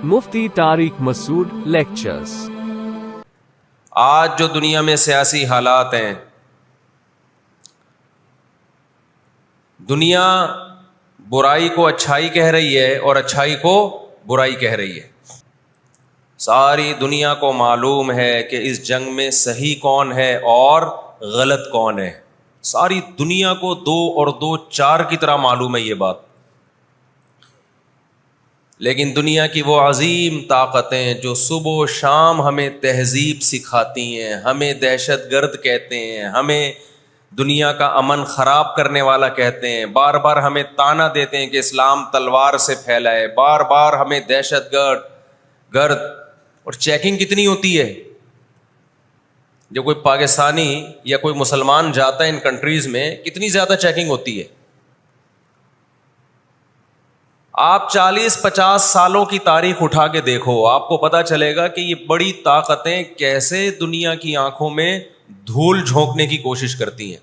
مفتی طارق مسعود lectures. آج جو دنیا میں سیاسی حالات ہیں، دنیا برائی کو اچھائی کہہ رہی ہے اور اچھائی کو برائی کہہ رہی ہے۔ ساری دنیا کو معلوم ہے کہ اس جنگ میں صحیح کون ہے اور غلط کون ہے۔ ساری دنیا کو 2 اور 2 4 کی طرح معلوم ہے یہ بات۔ لیکن دنیا کی وہ عظیم طاقتیں جو صبح و شام ہمیں تہذیب سکھاتی ہیں، ہمیں دہشت گرد کہتے ہیں، ہمیں دنیا کا امن خراب کرنے والا کہتے ہیں، بار بار ہمیں طعنہ دیتے ہیں کہ اسلام تلوار سے پھیلا ہے، بار بار ہمیں دہشت گرد اور چیکنگ کتنی ہوتی ہے۔ جو کوئی پاکستانی یا کوئی مسلمان جاتا ہے ان کنٹریز میں، کتنی زیادہ چیکنگ ہوتی ہے۔ آپ 40-50 سالوں کی تاریخ اٹھا کے دیکھو، آپ کو پتا چلے گا کہ یہ بڑی طاقتیں کیسے دنیا کی آنکھوں میں دھول جھونکنے کی کوشش کرتی ہیں۔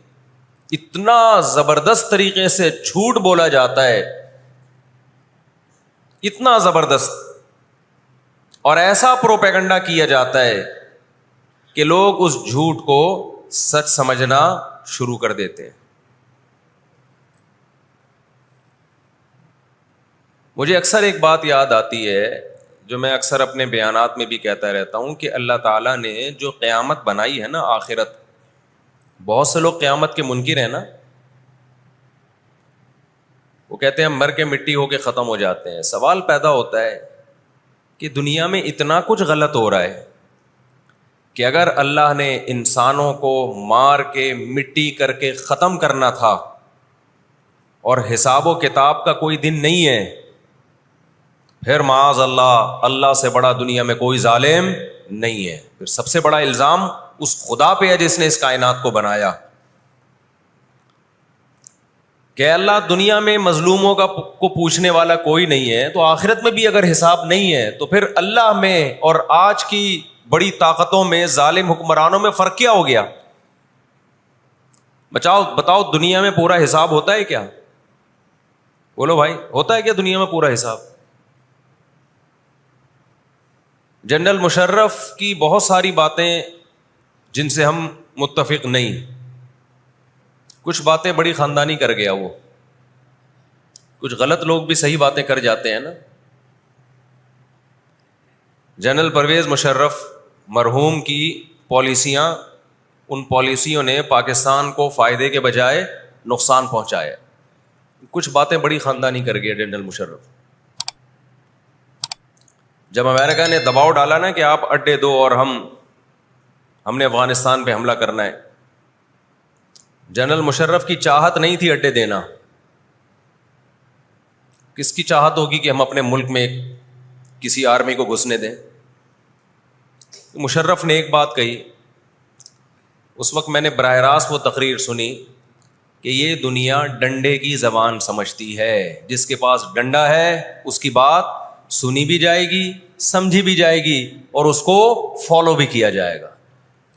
اتنا زبردست طریقے سے جھوٹ بولا جاتا ہے، اتنا زبردست، اور ایسا پروپیگنڈا کیا جاتا ہے کہ لوگ اس جھوٹ کو سچ سمجھنا شروع کر دیتے ہیں۔ مجھے اکثر ایک بات یاد آتی ہے جو میں اکثر اپنے بیانات میں بھی کہتا رہتا ہوں کہ اللہ تعالیٰ نے جو قیامت بنائی ہے نا، آخرت، بہت سے لوگ قیامت کے منکر ہیں نا، وہ کہتے ہیں مر کے مٹی ہو کے ختم ہو جاتے ہیں۔ سوال پیدا ہوتا ہے کہ دنیا میں اتنا کچھ غلط ہو رہا ہے کہ اگر اللہ نے انسانوں کو مار کے مٹی کر کے ختم کرنا تھا اور حساب و کتاب کا کوئی دن نہیں ہے، پھر معاذ اللہ سے بڑا دنیا میں کوئی ظالم نہیں ہے۔ پھر سب سے بڑا الزام اس خدا پہ ہے جس نے اس کائنات کو بنایا کہ اللہ دنیا میں مظلوموں کو پوچھنے والا کوئی نہیں ہے، تو آخرت میں بھی اگر حساب نہیں ہے تو پھر اللہ میں اور آج کی بڑی طاقتوں میں، ظالم حکمرانوں میں فرق کیا ہو گیا؟ بتاؤ دنیا میں پورا حساب ہوتا ہے کیا؟ بولو بھائی، ہوتا ہے کیا دنیا میں پورا حساب؟ جنرل مشرف کی بہت ساری باتیں جن سے ہم متفق نہیں، کچھ باتیں بڑی خاندانی کر گیا وہ، کچھ غلط لوگ بھی صحیح باتیں کر جاتے ہیں نا۔ جنرل پرویز مشرف مرحوم کی پالیسیاں، ان پالیسیوں نے پاکستان کو فائدے کے بجائے نقصان پہنچایا۔ کچھ باتیں بڑی خاندانی کر گیا جنرل مشرف۔ جب امریکہ نے دباؤ ڈالا نا کہ آپ اڈے دو اور ہم نے افغانستان پہ حملہ کرنا ہے، جنرل مشرف کی چاہت نہیں تھی اڈے دینا۔ کس کی چاہت ہوگی کہ ہم اپنے ملک میں کسی آرمی کو گھسنے دیں؟ مشرف نے ایک بات کہی، اس وقت میں نے براہ راست وہ تقریر سنی کہ یہ دنیا ڈنڈے کی زبان سمجھتی ہے، جس کے پاس ڈنڈا ہے اس کی بات سنی بھی جائے گی، سمجھی بھی جائے گی اور اس کو فالو بھی کیا جائے گا۔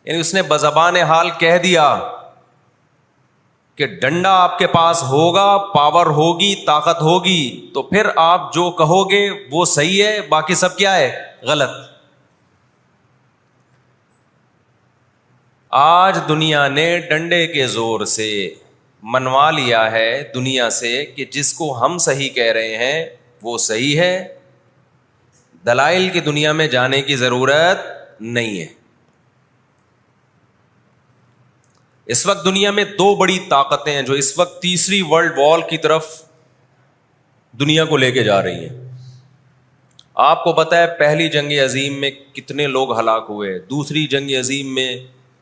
یعنی اس نے بزبان حال کہہ دیا کہ ڈنڈا آپ کے پاس ہوگا، پاور ہوگی، طاقت ہوگی، تو پھر آپ جو کہو گے وہ صحیح ہے، باقی سب کیا ہے؟ غلط۔ آج دنیا نے ڈنڈے کے زور سے منوا لیا ہے دنیا سے کہ جس کو ہم صحیح کہہ رہے ہیں وہ صحیح ہے، دلائل کی دنیا میں جانے کی ضرورت نہیں ہے۔ اس وقت دنیا میں 2 بڑی طاقتیں ہیں جو اس وقت تیسری ورلڈ وار کی طرف دنیا کو لے کے جا رہی ہیں۔ آپ کو پتہ ہے پہلی جنگ عظیم میں کتنے لوگ ہلاک ہوئے، دوسری جنگ عظیم میں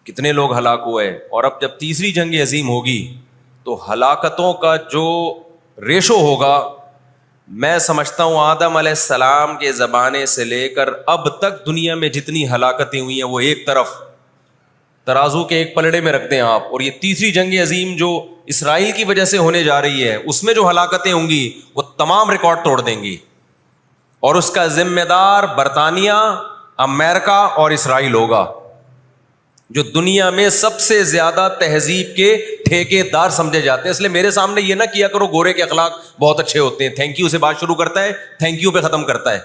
کتنے لوگ ہلاک ہوئے، اور اب جب تیسری جنگ عظیم ہوگی تو ہلاکتوں کا جو ریشو ہوگا، میں سمجھتا ہوں آدم علیہ السلام کے زمانے سے لے کر اب تک دنیا میں جتنی ہلاکتیں ہوئی ہیں وہ ایک طرف ترازو کے ایک پلڑے میں رکھتے ہیں آپ، اور یہ تیسری جنگ عظیم جو اسرائیل کی وجہ سے ہونے جا رہی ہے اس میں جو ہلاکتیں ہوں گی وہ تمام ریکارڈ توڑ دیں گی، اور اس کا ذمہ دار برطانیہ، امریکہ اور اسرائیل ہوگا۔ جو دنیا میں سب سے زیادہ تہذیب کے ٹھیکے دار سمجھے جاتے ہیں. اس لیے میرے سامنے یہ نہ کیا کرو گورے کے اخلاق بہت اچھے ہوتے ہیں, تھینک یو سے بات شروع کرتا ہے, تھینک یو پہ ختم کرتا ہے.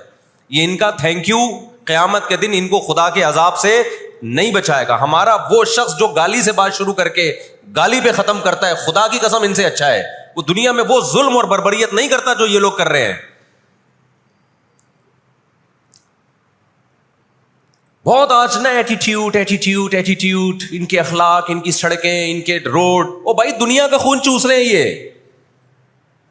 یہ ان کا تھینک یو قیامت کے دن ان کو خدا کے عذاب سے نہیں بچائے گا. ہمارا وہ شخص جو گالی سے بات شروع کر کے گالی پہ ختم کرتا ہے, خدا کی قسم ان سے اچھا ہے. وہ دنیا میں وہ ظلم اور بربریت نہیں کرتا جو یہ لوگ کر رہے ہیں. بہت آج نا ایٹیٹیوڈ ایٹیٹیوڈ ایٹیٹیوڈ, ان کے اخلاق, ان کی سڑکیں, ان کے روڈ. او بھائی دنیا کا خون چوس رہے ہیں یہ.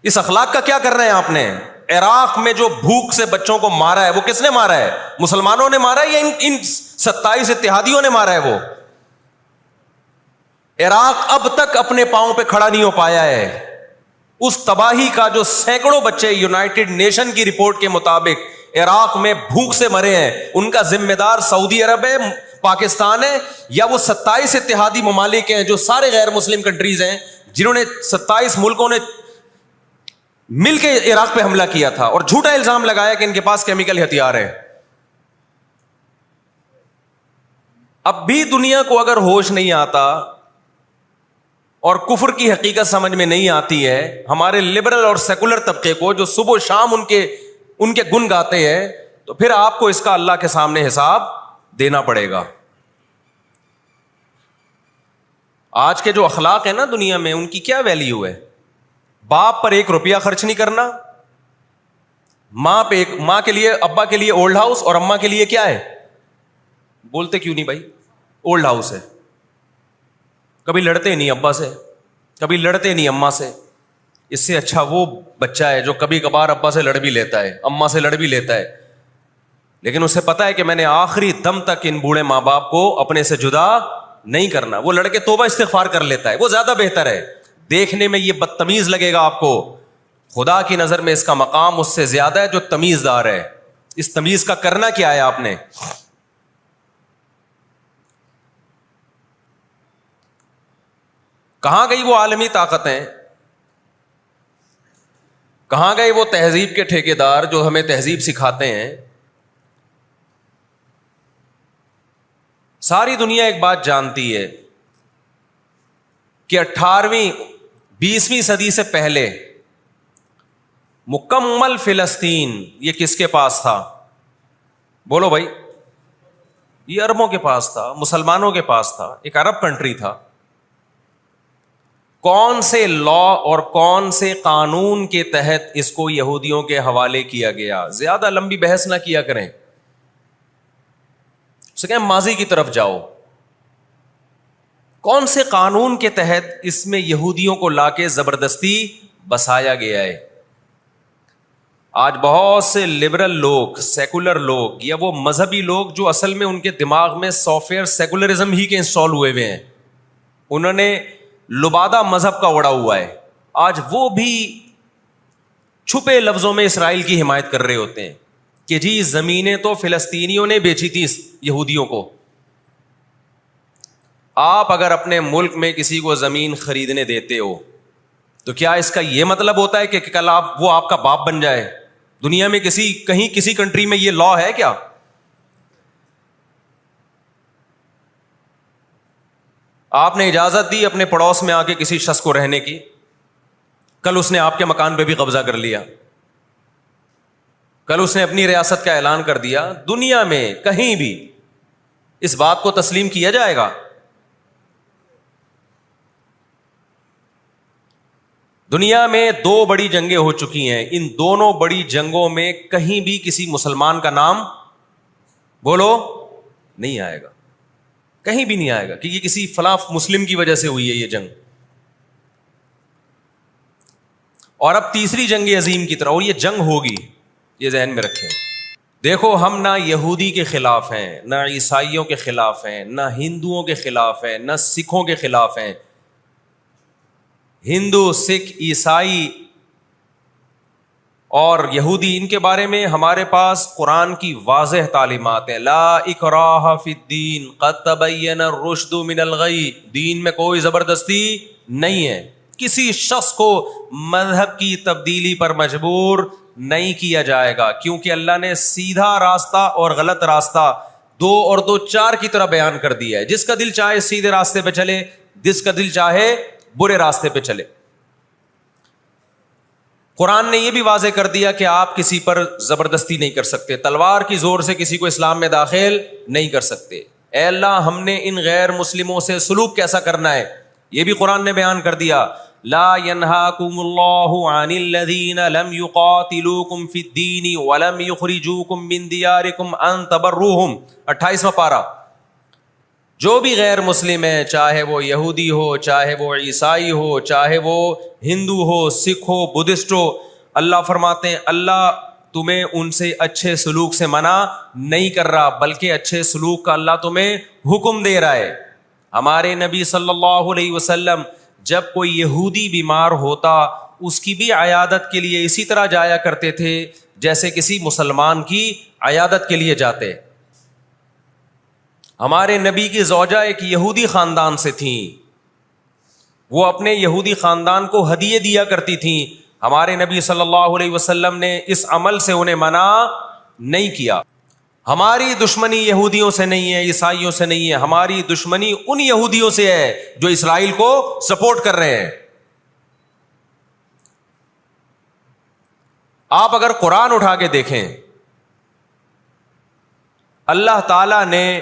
اس اخلاق کا کیا کر رہے ہیں آپ نے؟ عراق میں جو بھوک سے بچوں کو مارا ہے وہ کس نے مارا ہے؟ مسلمانوں نے مارا ہے یا ان 27 اتحادیوں نے مارا ہے؟ وہ عراق اب تک اپنے پاؤں پہ کھڑا نہیں ہو پایا ہے. اس تباہی کا جو سینکڑوں بچے یونائٹڈ نیشن کی رپورٹ کے مطابق عراق میں بھوک سے مرے ہیں, ان کا ذمہ دار سعودی عرب ہے, پاکستان ہے, یا وہ 27 اتحادی ممالک ہیں جو سارے غیر مسلم کنٹریز ہیں جنہوں نے 27 ملکوں نے مل کے عراق پہ حملہ کیا تھا اور جھوٹا الزام لگایا کہ ان کے پاس کیمیکل ہتھیار ہے. اب بھی دنیا کو اگر ہوش نہیں آتا اور کفر کی حقیقت سمجھ میں نہیں آتی ہے, ہمارے لبرل اور سیکولر طبقے کو جو صبح و شام ان کے گن گاتے ہیں, تو پھر آپ کو اس کا اللہ کے سامنے حساب دینا پڑے گا. آج کے جو اخلاق ہیں نا دنیا میں, ان کی کیا ویلیو ہے؟ باپ پر 1 روپیہ خرچ نہیں کرنا, ماں کے لیے, ابا کے لیے اولڈ ہاؤس, اور اماں کے لیے کیا ہے؟ بولتے کیوں نہیں بھائی؟ اولڈ ہاؤس ہے. کبھی لڑتے نہیں ابا سے, کبھی لڑتے نہیں اماں سے. اس سے اچھا وہ بچہ ہے جو کبھی کبھار ابا سے لڑ بھی لیتا ہے, اماں سے لڑ بھی لیتا ہے, لیکن اسے پتا ہے کہ میں نے آخری دم تک ان بوڑھے ماں باپ کو اپنے سے جدا نہیں کرنا. وہ لڑکے توبہ استغفار کر لیتا ہے, وہ زیادہ بہتر ہے. دیکھنے میں یہ بدتمیز لگے گا آپ کو, خدا کی نظر میں اس کا مقام اس سے زیادہ ہے جو تمیز دار ہے. اس تمیز کا کرنا کیا ہے آپ نے؟ کہاں گئی وہ عالمی طاقتیں؟ کہاں گئے وہ تہذیب کے ٹھیکیدار جو ہمیں تہذیب سکھاتے ہیں؟ ساری دنیا ایک بات جانتی ہے کہ 18ویں 20ویں صدی سے پہلے مکمل فلسطین یہ کس کے پاس تھا؟ بولو بھائی. یہ عربوں کے پاس تھا, مسلمانوں کے پاس تھا, ایک عرب کنٹری تھا. کون سے لا اور کون سے قانون کے تحت اس کو یہودیوں کے حوالے کیا گیا؟ زیادہ لمبی بحث نہ کیا کریں, اسے کہیں ماضی کی طرف جاؤ. کون سے قانون کے تحت اس میں یہودیوں کو لا کے زبردستی بسایا گیا ہے؟ آج بہت سے لبرل لوگ, سیکولر لوگ, یا وہ مذہبی لوگ جو اصل میں ان کے دماغ میں سافٹ ویئر سیکولرزم ہی کے انسٹال ہوئے ہوئے ہیں, انہوں نے لبادہ مذہب کا اڑا ہوا ہے, آج وہ بھی چھپے لفظوں میں اسرائیل کی حمایت کر رہے ہوتے ہیں کہ جی زمینیں تو فلسطینیوں نے بیچی تھی یہودیوں کو. آپ اگر اپنے ملک میں کسی کو زمین خریدنے دیتے ہو تو کیا اس کا یہ مطلب ہوتا ہے کہ کل وہ آپ کا باپ بن جائے؟ دنیا میں کسی کنٹری میں یہ لا ہے کیا؟ آپ نے اجازت دی اپنے پڑوس میں آ کے کسی شخص کو رہنے کی, کل اس نے آپ کے مکان پہ بھی قبضہ کر لیا, کل اس نے اپنی ریاست کا اعلان کر دیا. دنیا میں کہیں بھی اس بات کو تسلیم کیا جائے گا؟ دنیا میں 2 بڑی جنگیں ہو چکی ہیں, ان دونوں بڑی جنگوں میں کہیں بھی کسی مسلمان کا نام بولو نہیں آئے گا, کہیں بھی نہیں آئے گا کہ یہ کسی فلاں مسلم کی وجہ سے ہوئی ہے یہ جنگ. اور اب تیسری جنگ عظیم کی طرح, اور یہ جنگ ہوگی, یہ ذہن میں رکھیں. دیکھو ہم نہ یہودی کے خلاف ہیں, نہ عیسائیوں کے خلاف ہیں, نہ ہندوؤں کے خلاف ہیں, نہ سکھوں کے خلاف ہیں. ہندو, سکھ, عیسائی اور یہودی, ان کے بارے میں ہمارے پاس قرآن کی واضح تعلیمات ہیں. لا اکراہ فی الدین قد تبین الرشد من الغی, دین میں کوئی زبردستی نہیں ہے. کسی شخص کو مذہب کی تبدیلی پر مجبور نہیں کیا جائے گا, کیونکہ اللہ نے سیدھا راستہ اور غلط راستہ دو اور دو چار کی طرح بیان کر دیا ہے. جس کا دل چاہے سیدھے راستے پہ چلے, جس کا دل چاہے برے راستے پہ چلے. قرآن نے یہ بھی واضح کر دیا کہ آپ کسی پر زبردستی نہیں کر سکتے, تلوار کی زور سے کسی کو اسلام میں داخل نہیں کر سکتے. اے اللہ ہم نے ان غیر مسلموں سے سلوک کیسا کرنا ہے یہ بھی قرآن نے بیان کر دیا. لا ينهاكم الله عن الذين لم يقاتلوكم في الدين ولم يخرجوكم من دياركم ان تبروهم. 28واں پارہ. جو بھی غیر مسلم ہے, چاہے وہ یہودی ہو, چاہے وہ عیسائی ہو, چاہے وہ ہندو ہو, سکھ ہو, بدھسٹ ہو, اللہ فرماتے ہیں اللہ تمہیں ان سے اچھے سلوک سے منع نہیں کر رہا, بلکہ اچھے سلوک کا اللہ تمہیں حکم دے رہا ہے. ہمارے نبی صلی اللہ علیہ وسلم جب کوئی یہودی بیمار ہوتا اس کی بھی عیادت کے لیے اسی طرح جایا کرتے تھے جیسے کسی مسلمان کی عیادت کے لیے جاتے. ہمارے نبی کی زوجہ ایک یہودی خاندان سے تھیں, وہ اپنے یہودی خاندان کو ہدیے دیا کرتی تھیں. ہمارے نبی صلی اللہ علیہ وسلم نے اس عمل سے انہیں منع نہیں کیا. ہماری دشمنی یہودیوں سے نہیں ہے, عیسائیوں سے نہیں ہے, ہماری دشمنی ان یہودیوں سے ہے جو اسرائیل کو سپورٹ کر رہے ہیں. آپ اگر قرآن اٹھا کے دیکھیں, اللہ تعالی نے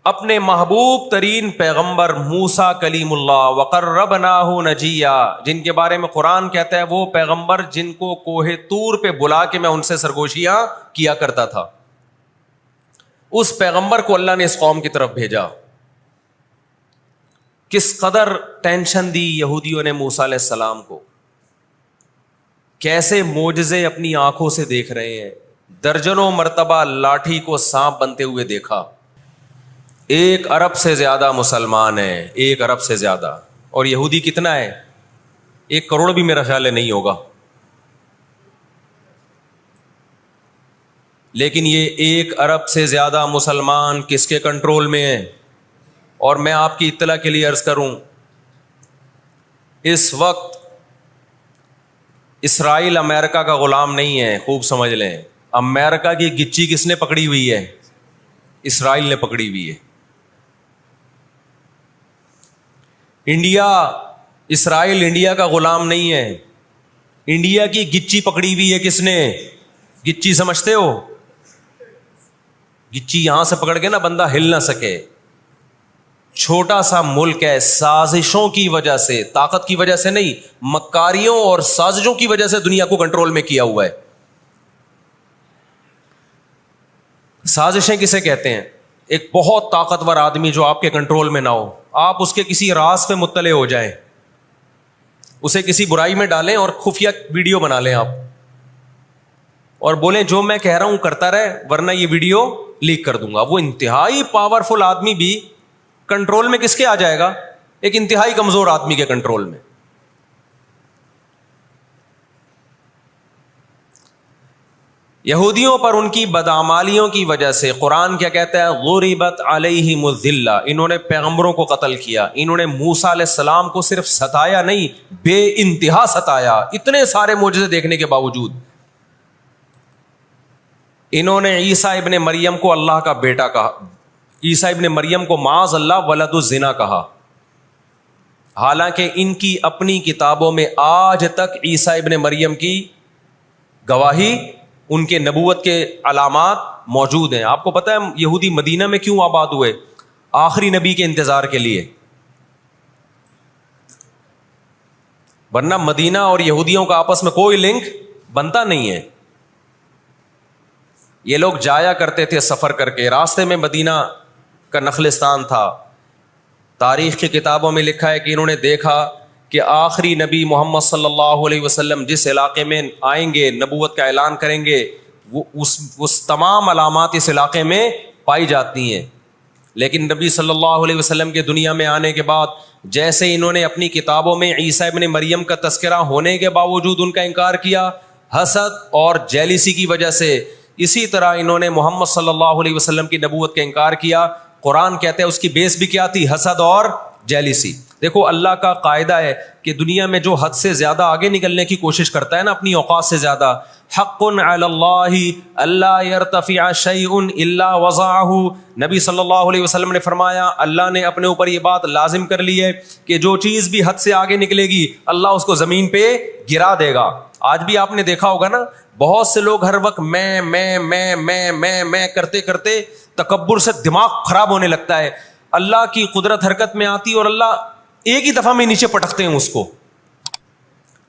اپنے محبوب ترین پیغمبر موسیٰ کلیم اللہ وقربناہ نجیہ, جن کے بارے میں قرآن کہتا ہے وہ پیغمبر جن کو کوہ طور پہ بلا کے میں ان سے سرگوشیاں کیا کرتا تھا, اس پیغمبر کو اللہ نے اس قوم کی طرف بھیجا. کس قدر ٹینشن دی یہودیوں نے موسیٰ علیہ السلام کو, کیسے معجزے اپنی آنکھوں سے دیکھ رہے ہیں. درجنوں مرتبہ لاٹھی کو سانپ بنتے ہوئے دیکھا. 1 ارب سے زیادہ مسلمان ہیں, 1 ارب سے زیادہ, اور یہودی کتنا ہے؟ 1 کروڑ بھی میرا خیال ہے نہیں ہوگا. لیکن یہ 1 ارب سے زیادہ مسلمان کس کے کنٹرول میں ہیں؟ اور میں آپ کی اطلاع کے لیے عرض کروں, اس وقت اسرائیل امریکہ کا غلام نہیں ہے, خوب سمجھ لیں. امریکہ کی گچی کس نے پکڑی ہوئی ہے؟ اسرائیل نے پکڑی ہوئی ہے. انڈیا, اسرائیل انڈیا کا غلام نہیں ہے, انڈیا کی گچی پکڑی ہوئی ہے کس نے؟ گچی سمجھتے ہو؟ گچی یہاں سے پکڑ کے نا بندہ ہل نہ سکے. چھوٹا سا ملک ہے, سازشوں کی وجہ سے, طاقت کی وجہ سے نہیں, مکاریوں اور سازشوں کی وجہ سے دنیا کو کنٹرول میں کیا ہوا ہے. سازشیں کسے کہتے ہیں؟ ایک بہت طاقتور آدمی جو آپ کے کنٹرول میں نہ ہو, آپ اس کے کسی راز پہ مطلع ہو جائیں, اسے کسی برائی میں ڈالیں اور خفیہ ویڈیو بنا لیں آپ, اور بولیں جو میں کہہ رہا ہوں کرتا رہے ورنہ یہ ویڈیو لیک کر دوں گا. وہ انتہائی پاورفل آدمی بھی کنٹرول میں کس کے آ جائے گا؟ ایک انتہائی کمزور آدمی کے کنٹرول میں. یہودیوں پر ان کی بدعمالیوں کی وجہ سے قرآن کیا کہتا ہے؟ غربت علیہم الذلہ, انہوں نے پیغمبروں کو قتل کیا, انہوں نے موسیٰ علیہ السلام کو صرف ستایا نہیں بے انتہا ستایا, اتنے سارے معجزے دیکھنے کے باوجود. انہوں نے عیسیٰ ابن مریم کو اللہ کا بیٹا کہا, عیسیٰ ابن مریم کو معاذ اللہ ولد الزنا کہا, حالانکہ ان کی اپنی کتابوں میں آج تک عیسیٰ ابن مریم کی گواہی, ان کے نبوت کے علامات موجود ہیں. آپ کو پتہ ہے یہودی مدینہ میں کیوں آباد ہوئے؟ آخری نبی کے انتظار کے لیے, ورنہ مدینہ اور یہودیوں کا آپس میں کوئی لنک بنتا نہیں ہے. یہ لوگ جایا کرتے تھے سفر کر کے, راستے میں مدینہ کا نخلستان تھا. تاریخ کی کتابوں میں لکھا ہے کہ انہوں نے دیکھا کہ آخری نبی محمد صلی اللہ علیہ وسلم جس علاقے میں آئیں گے, نبوت کا اعلان کریں گے, وہ اس تمام علامات اس علاقے میں پائی جاتی ہیں. لیکن نبی صلی اللہ علیہ وسلم کے دنیا میں آنے کے بعد جیسے انہوں نے اپنی کتابوں میں عیسیٰ ابن مریم کا تذکرہ ہونے کے باوجود ان کا انکار کیا حسد اور جیلیسی کی وجہ سے, اسی طرح انہوں نے محمد صلی اللہ علیہ وسلم کی نبوت کا انکار کیا. قرآن کہتا ہے اس کی بیس بھی کیا تھی؟ حسد اور جیلیسی. دیکھو اللہ کا قاعدہ ہے کہ دنیا میں جو حد سے زیادہ آگے نکلنے کی کوشش کرتا ہے نا, اپنی اوقات سے زیادہ, حق علی اللہ الا یرتفع شیء الا وضعہ. نبی صلی اللہ علیہ وسلم نے فرمایا اللہ نے اپنے اوپر یہ بات لازم کر لی ہے کہ جو چیز بھی حد سے آگے نکلے گی اللہ اس کو زمین پہ گرا دے گا. آج بھی آپ نے دیکھا ہوگا نا, بہت سے لوگ ہر وقت میں کرتے کرتے تکبر سے دماغ خراب ہونے لگتا ہے. اللہ کی قدرت حرکت میں آتی اور اللہ ایک ہی دفعہ میں نیچے پٹکتے ہیں اس کو.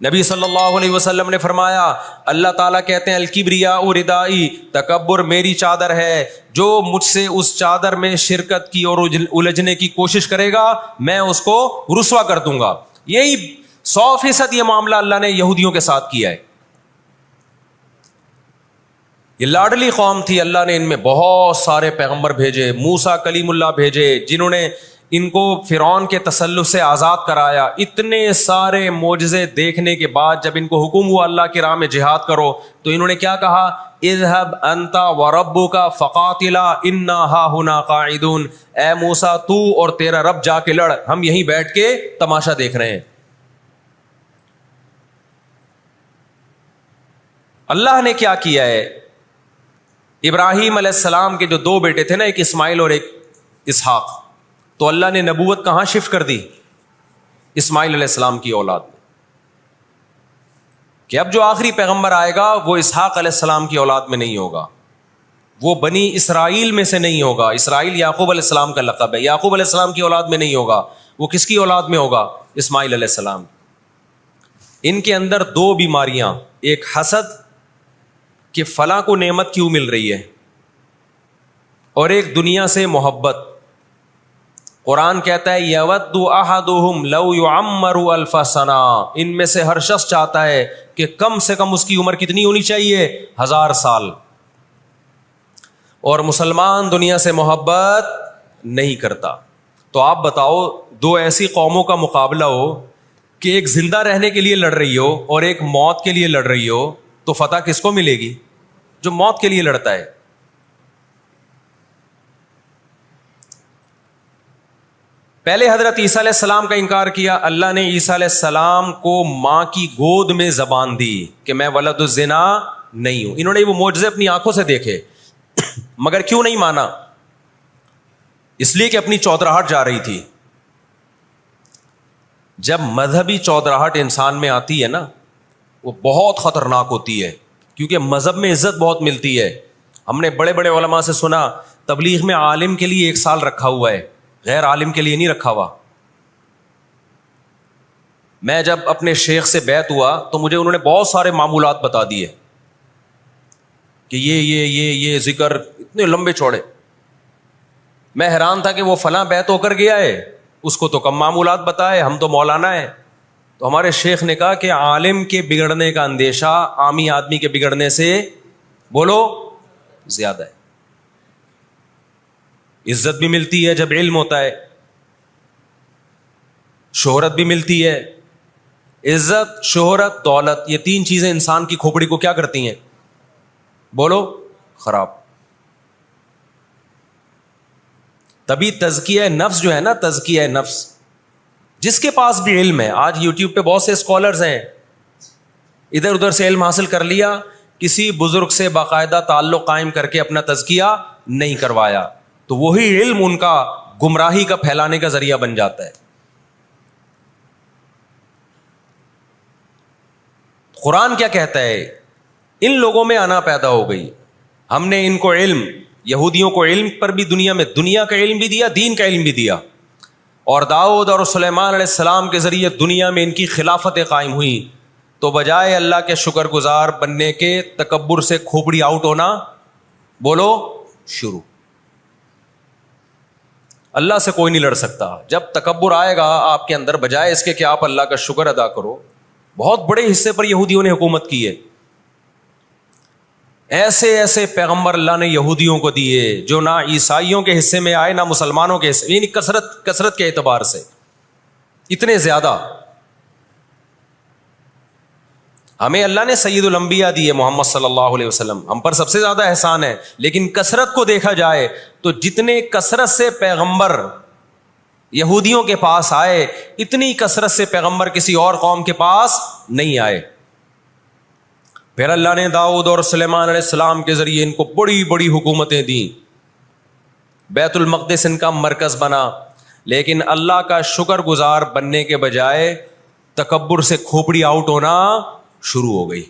نبی صلی اللہ علیہ وسلم نے فرمایا اللہ تعالیٰ کہتے ہیں الکبریاء ردائی, تکبر میری چادر ہے, جو مجھ سے اس چادر میں شرکت کی اور الجھنے کی کوشش کرے گا میں اس کو رسوا کر دوں گا. یہی 100% یہ معاملہ اللہ نے یہودیوں کے ساتھ کیا ہے. یہ لاڈلی قوم تھی, اللہ نے ان میں بہت سارے پیغمبر بھیجے, موسیٰ کلیم اللہ بھیجے جنہوں نے ان کو فرعون کے تسلط سے آزاد کرایا. اتنے سارے معجزے دیکھنے کے بعد جب ان کو حکم ہوا اللہ کی راہ میں جہاد کرو تو انہوں نے کیا کہا, اذهب انت وربک فقاتلا انا ہاہنا قاعدون. اے موسیٰ تو اور تیرا رب جا کے لڑ, ہم یہیں بیٹھ کے تماشا دیکھ رہے ہیں. اللہ نے کیا کیا ہے, ابراہیم علیہ السلام کے جو 2 بیٹے تھے نا, ایک اسماعیل اور ایک اسحاق, تو اللہ نے نبوت کہاں شفٹ کر دی, اسماعیل علیہ السلام کی اولاد میں, کہ اب جو آخری پیغمبر آئے گا وہ اسحاق علیہ السلام کی اولاد میں نہیں ہوگا, وہ بنی اسرائیل میں سے نہیں ہوگا. اسرائیل یعقوب علیہ السلام کا لقب ہے, یعقوب علیہ السلام کی اولاد میں نہیں ہوگا. وہ کس کی اولاد میں ہوگا, اسماعیل علیہ السلام. ان کے اندر 2 بیماریاں, ایک حسد کہ فلاں کو نعمت کیوں مل رہی ہے, اور ایک دنیا سے محبت. قرآن کہتا ہے یود احدہم لو یعمر الف سنہ, ان میں سے ہر شخص چاہتا ہے کہ کم سے کم اس کی عمر کتنی ہونی چاہیے, 1000 سال. اور مسلمان دنیا سے محبت نہیں کرتا. تو آپ بتاؤ 2 ایسی قوموں کا مقابلہ ہو کہ ایک زندہ رہنے کے لیے لڑ رہی ہو اور ایک موت کے لیے لڑ رہی ہو, تو فتح کس کو ملے گی, جو موت کے لیے لڑتا ہے. پہلے حضرت عیسیٰ علیہ السلام کا انکار کیا, اللہ نے عیسیٰ علیہ السلام کو ماں کی گود میں زبان دی کہ میں ولد الزنا نہیں ہوں. انہوں نے وہ معجزے اپنی آنکھوں سے دیکھے, مگر کیوں نہیں مانا, اس لیے کہ اپنی چودراہٹ جا رہی تھی. جب مذہبی چودراہٹ انسان میں آتی ہے نا, وہ بہت خطرناک ہوتی ہے, کیونکہ مذہب میں عزت بہت ملتی ہے. ہم نے بڑے بڑے علماء سے سنا تبلیغ میں عالم کے لیے 1 سال رکھا ہوا ہے, غیر عالم کے لیے نہیں رکھا ہوا. میں جب اپنے شیخ سے بیعت ہوا تو مجھے انہوں نے بہت سارے معمولات بتا دیے کہ یہ ذکر اتنے لمبے چوڑے. میں حیران تھا کہ وہ فلاں بیعت ہو کر گیا ہے, اس کو تو کم معمولات بتائے, ہم تو مولانا ہیں. تو ہمارے شیخ نے کہا کہ عالم کے بگڑنے کا اندیشہ عامی آدمی کے بگڑنے سے بولو زیادہ ہے. عزت بھی ملتی ہے جب علم ہوتا ہے, شہرت بھی ملتی ہے. عزت, شہرت, دولت, یہ 3 چیزیں انسان کی کھوپڑی کو کیا کرتی ہیں, بولو خراب. تبھی تزکیہ نفس جو ہے نا, تزکیہ نفس, جس کے پاس بھی علم ہے, آج یوٹیوب پہ بہت سے اسکالرز ہیں, ادھر ادھر سے علم حاصل کر لیا, کسی بزرگ سے باقاعدہ تعلق قائم کر کے اپنا تزکیہ نہیں کروایا, تو وہی علم ان کا گمراہی کا پھیلانے کا ذریعہ بن جاتا ہے. قرآن کیا کہتا ہے, ان لوگوں میں انا پیدا ہو گئی, ہم نے ان کو علم, یہودیوں کو علم پر بھی دنیا کا علم بھی دیا, دین کا علم بھی دیا, اور داؤد اور سلیمان علیہ السلام کے ذریعے دنیا میں ان کی خلافتیں قائم ہوئی. تو بجائے اللہ کے شکر گزار بننے کے تکبر سے کھوپڑی آؤٹ ہونا, بولو شروع. اللہ سے کوئی نہیں لڑ سکتا. جب تکبر آئے گا آپ کے اندر, بجائے اس کے کہ آپ اللہ کا شکر ادا کرو. بہت بڑے حصے پر یہودیوں نے حکومت کی ہے. ایسے ایسے پیغمبر اللہ نے یہودیوں کو دیے جو نہ عیسائیوں کے حصے میں آئے نہ مسلمانوں کے حصے, یعنی کثرت کے اعتبار سے اتنے زیادہ. ہمیں اللہ نے سید الانبیاء دیے محمد صلی اللہ علیہ وسلم, ہم پر سب سے زیادہ احسان ہے. لیکن کثرت کو دیکھا جائے تو جتنے کثرت سے پیغمبر یہودیوں کے پاس آئے, اتنی کثرت سے پیغمبر کسی اور قوم کے پاس نہیں آئے. پھر اللہ نے داؤد اور سلیمان علیہ السلام کے ذریعے ان کو بڑی بڑی حکومتیں دیں، بیت المقدس ان کا مرکز بنا، لیکن اللہ کا شکر گزار بننے کے بجائے تکبر سے کھوپڑی آؤٹ ہونا شروع ہو گئی۔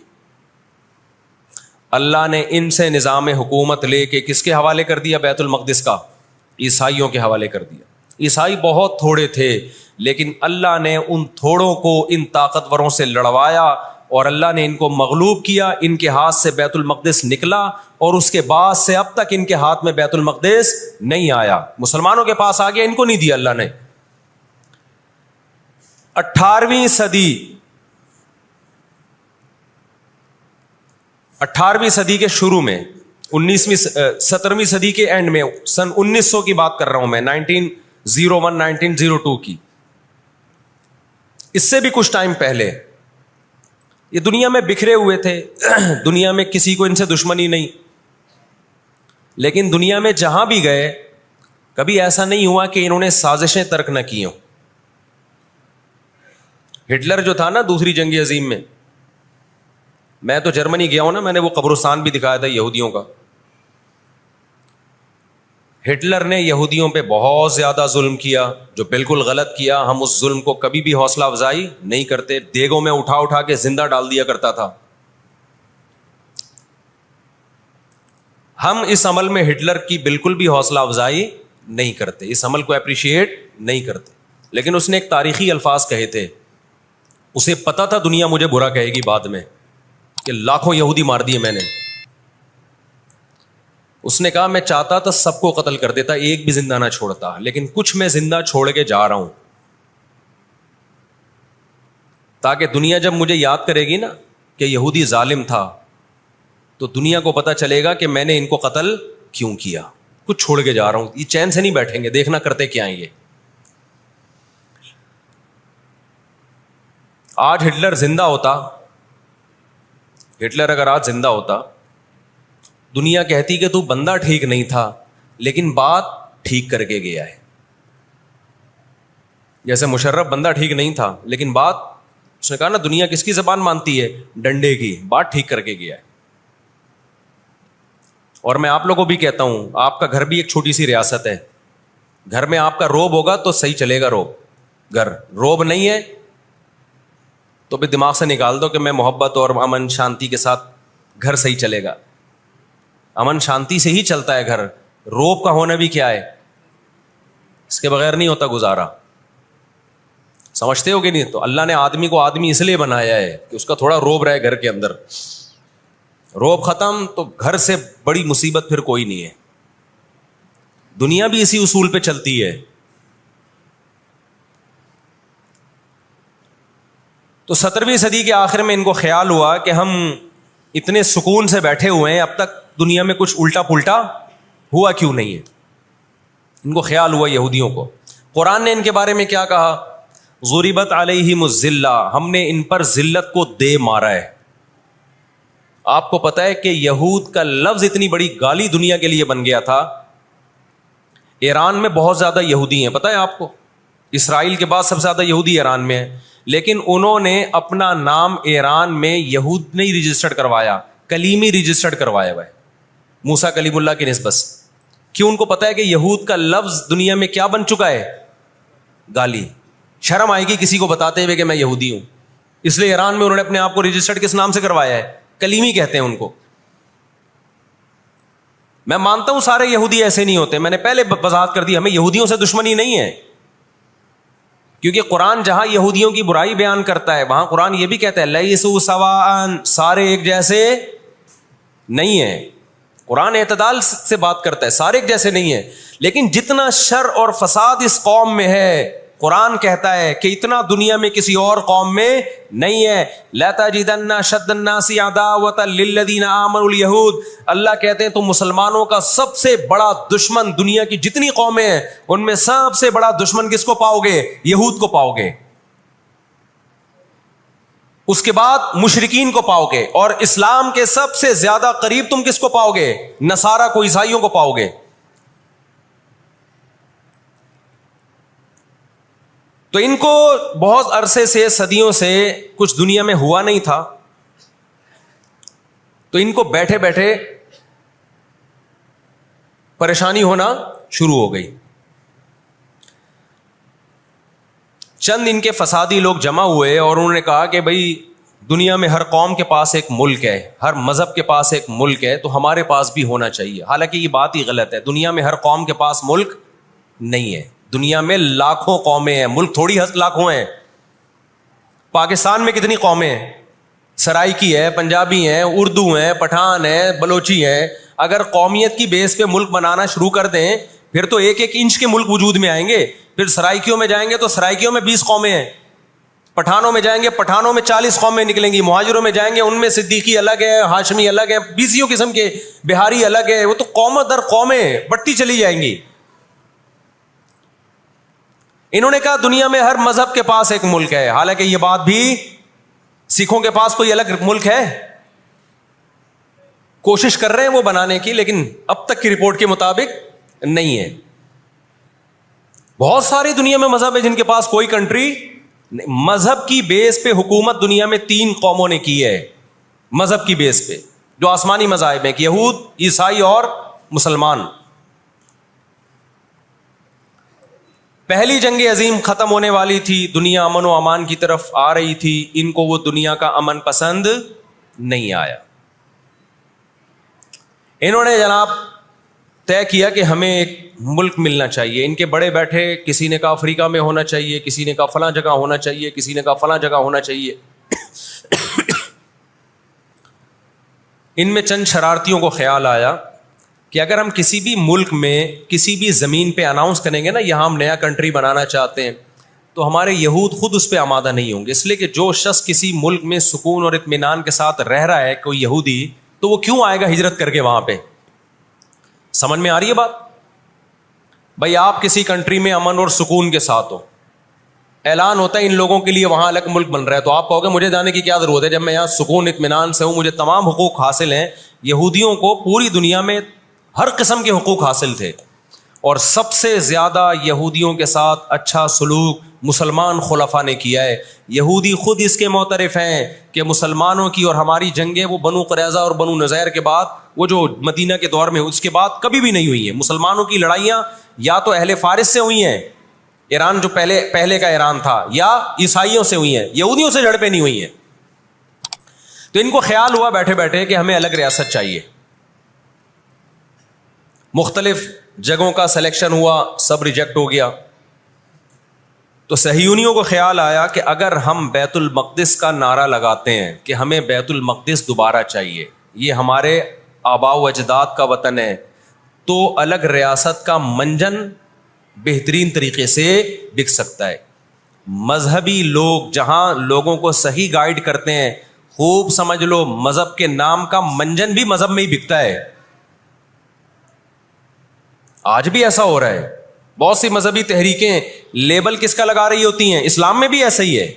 اللہ نے ان سے نظام حکومت لے کے کس کے حوالے کر دیا؟ بیت المقدس کا، عیسائیوں کے حوالے کر دیا۔ عیسائی بہت تھوڑے تھے، لیکن اللہ نے ان تھوڑوں کو ان طاقتوروں سے لڑوایا اور اللہ نے ان کو مغلوب کیا، ان کے ہاتھ سے بیت المقدس نکلا اور اس کے بعد سے اب تک ان کے ہاتھ میں بیت المقدس نہیں آیا۔ مسلمانوں کے پاس آ گیا، ان کو نہیں دیا اللہ نے۔ 18ویں صدی کے شروع میں، 17ویں صدی کے اینڈ میں، سن 1900 کی بات کر رہا ہوں میں، 1901 1902 کی، اس سے بھی کچھ ٹائم پہلے، یہ دنیا میں بکھرے ہوئے تھے، دنیا میں کسی کو ان سے دشمنی نہیں، لیکن دنیا میں جہاں بھی گئے کبھی ایسا نہیں ہوا کہ انہوں نے سازشیں ترک نہ کی ہوں۔ ہٹلر جو تھا نا دوسری جنگ عظیم میں تو جرمنی گیا ہوں نا، میں نے وہ قبرستان بھی دکھایا تھا یہودیوں کا۔ ہٹلر نے یہودیوں پہ بہت زیادہ ظلم کیا، جو بالکل غلط کیا۔ ہم اس ظلم کو کبھی بھی حوصلہ افزائی نہیں کرتے، دیگوں میں اٹھا اٹھا کے زندہ ڈال دیا کرتا تھا۔ ہم اس عمل میں ہٹلر کی بالکل بھی حوصلہ افزائی نہیں کرتے، اس عمل کو اپریشیٹ نہیں کرتے، لیکن اس نے ایک تاریخی الفاظ کہے تھے، اسے پتا تھا دنیا مجھے برا کہے گی بعد میں، کہ لاکھوں یہودی مار دیے میں نے۔ اس نے کہا میں چاہتا تھا سب کو قتل کر دیتا، ایک بھی زندہ نہ چھوڑتا، لیکن کچھ میں زندہ چھوڑ کے جا رہا ہوں، تاکہ دنیا جب مجھے یاد کرے گی نا کہ یہودی ظالم تھا، تو دنیا کو پتا چلے گا کہ میں نے ان کو قتل کیوں کیا، کچھ چھوڑ کے جا رہا ہوں۔ یہ چین سے نہیں بیٹھیں گے، دیکھنا کرتے کیا ہیں یہ۔ آج ہٹلر زندہ ہوتا، ہٹلر اگر آج زندہ ہوتا، دنیا کہتی کہ تو بندہ ٹھیک نہیں تھا لیکن بات ٹھیک کر کے گیا ہے۔ جیسے مشرف بندہ ٹھیک نہیں تھا لیکن بات، اس نے کہا نا دنیا کس کی زبان مانتی ہے؟ ڈنڈے کی، بات ٹھیک کر کے گیا ہے۔ اور میں آپ لوگوں کو بھی کہتا ہوں، آپ کا گھر بھی ایک چھوٹی سی ریاست ہے، گھر میں آپ کا روب ہوگا تو صحیح چلے گا گھر، روب نہیں ہے تو پھر دماغ سے نکال دو کہ میں محبت اور امن شانتی کے ساتھ گھر صحیح چلے گا۔ امن شانتی سے ہی چلتا ہے گھر، روب کا ہونا بھی کیا ہے، اس کے بغیر نہیں ہوتا گزارا۔ سمجھتے ہو کہ نہیں؟ تو اللہ نے آدمی کو آدمی اس لیے بنایا ہے کہ اس کا تھوڑا روب رہے گھر کے اندر، روب ختم تو گھر سے بڑی مصیبت پھر کوئی نہیں ہے۔ دنیا بھی اسی اصول پہ چلتی ہے۔ تو 17ویں صدی کے آخر میں ان کو خیال ہوا کہ ہم اتنے سکون سے بیٹھے ہوئے ہیں، اب تک دنیا میں کچھ الٹا پلٹا ہوا کیوں نہیں ہے؟ ان کو خیال ہوا یہودیوں کو۔ قرآن نے ان کے بارے میں کیا کہا؟ ضربت علیہم الذلہ، ہم نے ان پر ذلت کو دے مارا ہے۔ آپ کو پتا ہے کہ یہود کا لفظ اتنی بڑی گالی دنیا کے لیے بن گیا تھا۔ ایران میں بہت زیادہ یہودی ہیں، پتا ہے آپ کو؟ اسرائیل کے بعد سب سے زیادہ یہودی ایران میں ہیں، لیکن انہوں نے اپنا نام ایران میں یہود نہیں رجسٹرڈ کروایا، کلیمی رجسٹرڈ کروایا ہوا ہے، موسیٰ کلیم اللہ کی نسبت سے۔ کیوں؟ ان کو پتا ہے کہ یہود کا لفظ دنیا میں کیا بن چکا ہے؟ گالی۔ شرم آئے گی کسی کو بتاتے ہوئے کہ میں یہودی ہوں، اس لیے ایران میں انہوں نے اپنے آپ کو رجسٹرڈ کس نام سے کروایا ہے؟ کلیمی کہتے ہیں ان کو۔ میں مانتا ہوں سارے یہودی ایسے نہیں ہوتے، میں نے پہلے وضاحت کر دی، ہمیں یہودیوں سے دشمنی نہیں ہے، کیونکہ قرآن جہاں یہودیوں کی برائی بیان کرتا ہے وہاں قرآن یہ بھی کہتا ہے لیسوا سواء، سارے ایک جیسے نہیں ہیں۔ قرآن اعتدال سے بات کرتا ہے، سارے ایک جیسے نہیں ہیں، لیکن جتنا شر اور فساد اس قوم میں ہے قرآن کہتا ہے کہ اتنا دنیا میں کسی اور قوم میں نہیں ہے۔ لَتَجِدَنَّ أَشَدَّ النَّاسِ عَدَاوَةً لِلَّذِينَ آمَنُوا الْيَهُودَ، اللہ کہتے ہیں تو مسلمانوں کا سب سے بڑا دشمن، دنیا کی جتنی قومیں ہیں ان میں سب سے بڑا دشمن کس کو پاؤ گے؟ یہود کو پاؤ گے، اس کے بعد مشرکین کو پاؤ گے، اور اسلام کے سب سے زیادہ قریب تم کس کو پاؤ گے؟ نصارہ کو، عیسائیوں کو پاؤ گے۔ تو ان کو بہت عرصے سے، صدیوں سے کچھ دنیا میں ہوا نہیں تھا، تو ان کو بیٹھے بیٹھے پریشانی ہونا شروع ہو گئی. چند ان کے فسادی لوگ جمع ہوئے اور انہوں نے کہا کہ بھائی دنیا میں ہر قوم کے پاس ایک ملک ہے, ہر مذہب کے پاس ایک ملک ہے, تو ہمارے پاس بھی ہونا چاہیے. حالانکہ یہ بات ہی غلط ہے. دنیا میں ہر قوم کے پاس ملک نہیں ہے. دنیا میں لاکھوں قومیں ہیں, ملک تھوڑی لاکھوں ہیں. پاکستان میں کتنی قومیں ہیں؟ سرائکی ہے, پنجابی ہیں, اردو ہیں, پٹھان ہیں, بلوچی ہیں. اگر قومیت کی بیس پہ ملک بنانا شروع کر دیں پھر تو 1-1 انچ کے ملک وجود میں آئیں گے. پھر سرائکیوں میں جائیں گے تو سرائکیوں میں 20 قومیں ہیں. پٹھانوں میں جائیں گے, پٹھانوں میں 40 قومیں نکلیں گی. مہاجروں میں جائیں گے, ان میں صدیقی الگ ہے, ہاشمی الگ ہے, 20 قسم کے, بہاری الگ ہے. وہ تو قومیں در قومیں بڑھتی چلی جائیں گی. انہوں نے کہا دنیا میں ہر مذہب کے پاس ایک ملک ہے. حالانکہ یہ بات بھی, سکھوں کے پاس کوئی الگ ملک ہے؟ کوشش کر رہے ہیں وہ بنانے کی, لیکن اب تک کی رپورٹ کے مطابق نہیں ہے. بہت ساری دنیا میں مذہب ہے جن کے پاس کوئی کنٹری. مذہب کی بیس پہ حکومت دنیا میں 3 قوموں نے کی ہے. مذہب کی بیس پہ جو آسمانی مذاہب ہیں, یہود, عیسائی اور مسلمان. پہلی جنگ عظیم ختم ہونے والی تھی, دنیا امن و امان کی طرف آ رہی تھی. ان کو وہ دنیا کا امن پسند نہیں آیا. انہوں نے جناب طے کیا کہ ہمیں ایک ملک ملنا چاہیے. ان کے بڑے بیٹھے, کسی نے کہا افریقہ میں ہونا چاہیے, کسی نے کہا فلاں جگہ ہونا چاہیے, کسی نے کہا فلاں جگہ ہونا چاہیے. ان میں چند شرارتیوں کو خیال آیا کہ اگر ہم کسی بھی ملک میں کسی بھی زمین پہ اناؤنس کریں گے نا یہاں ہم نیا کنٹری بنانا چاہتے ہیں, تو ہمارے یہود خود اس پہ آمادہ نہیں ہوں گے. اس لیے کہ جو شخص کسی ملک میں سکون اور اطمینان کے ساتھ رہ رہا ہے, کوئی یہودی, تو وہ کیوں آئے گا ہجرت کر کے وہاں پہ؟ سمجھ میں آ رہی ہے بات؟ بھائی آپ کسی کنٹری میں امن اور سکون کے ساتھ ہو, اعلان ہوتا ہے ان لوگوں کے لیے وہاں الگ ملک بن رہا ہے, تو آپ کہو گے مجھے جانے کی کیا ضرورت ہے جب میں یہاں سکون اطمینان سے ہوں, مجھے تمام حقوق حاصل ہیں. یہودیوں کو پوری دنیا میں ہر قسم کے حقوق حاصل تھے, اور سب سے زیادہ یہودیوں کے ساتھ اچھا سلوک مسلمان خلفاء نے کیا ہے. یہودی خود اس کے معترف ہیں کہ مسلمانوں کی اور ہماری جنگیں وہ بنو قریظہ اور بنو نذیر کے بعد, وہ جو مدینہ کے دور میں اس کے بعد کبھی بھی نہیں ہوئی ہیں. مسلمانوں کی لڑائیاں یا تو اہل فارس سے ہوئی ہیں, ایران جو پہلے کا ایران تھا, یا عیسائیوں سے ہوئی ہیں, یہودیوں سے جھڑپیں نہیں ہوئی ہیں. تو ان کو خیال ہوا بیٹھے بیٹھے کہ ہمیں الگ ریاست چاہیے. مختلف جگہوں کا سلیکشن ہوا, سب ریجیکٹ ہو گیا. تو صہیونیوں کو خیال آیا کہ اگر ہم بیت المقدس کا نعرہ لگاتے ہیں کہ ہمیں بیت المقدس دوبارہ چاہیے, یہ ہمارے آباء و اجداد کا وطن ہے, تو الگ ریاست کا منجن بہترین طریقے سے بک سکتا ہے. مذہبی لوگ جہاں لوگوں کو صحیح گائیڈ کرتے ہیں, خوب سمجھ لو مذہب کے نام کا منجن بھی مذہب میں ہی بکتا ہے. آج بھی ایسا ہو رہا ہے. بہت سی مذہبی تحریکیں لیبل کس کا لگا رہی ہوتی ہیں؟ اسلام میں بھی ایسا ہی ہے.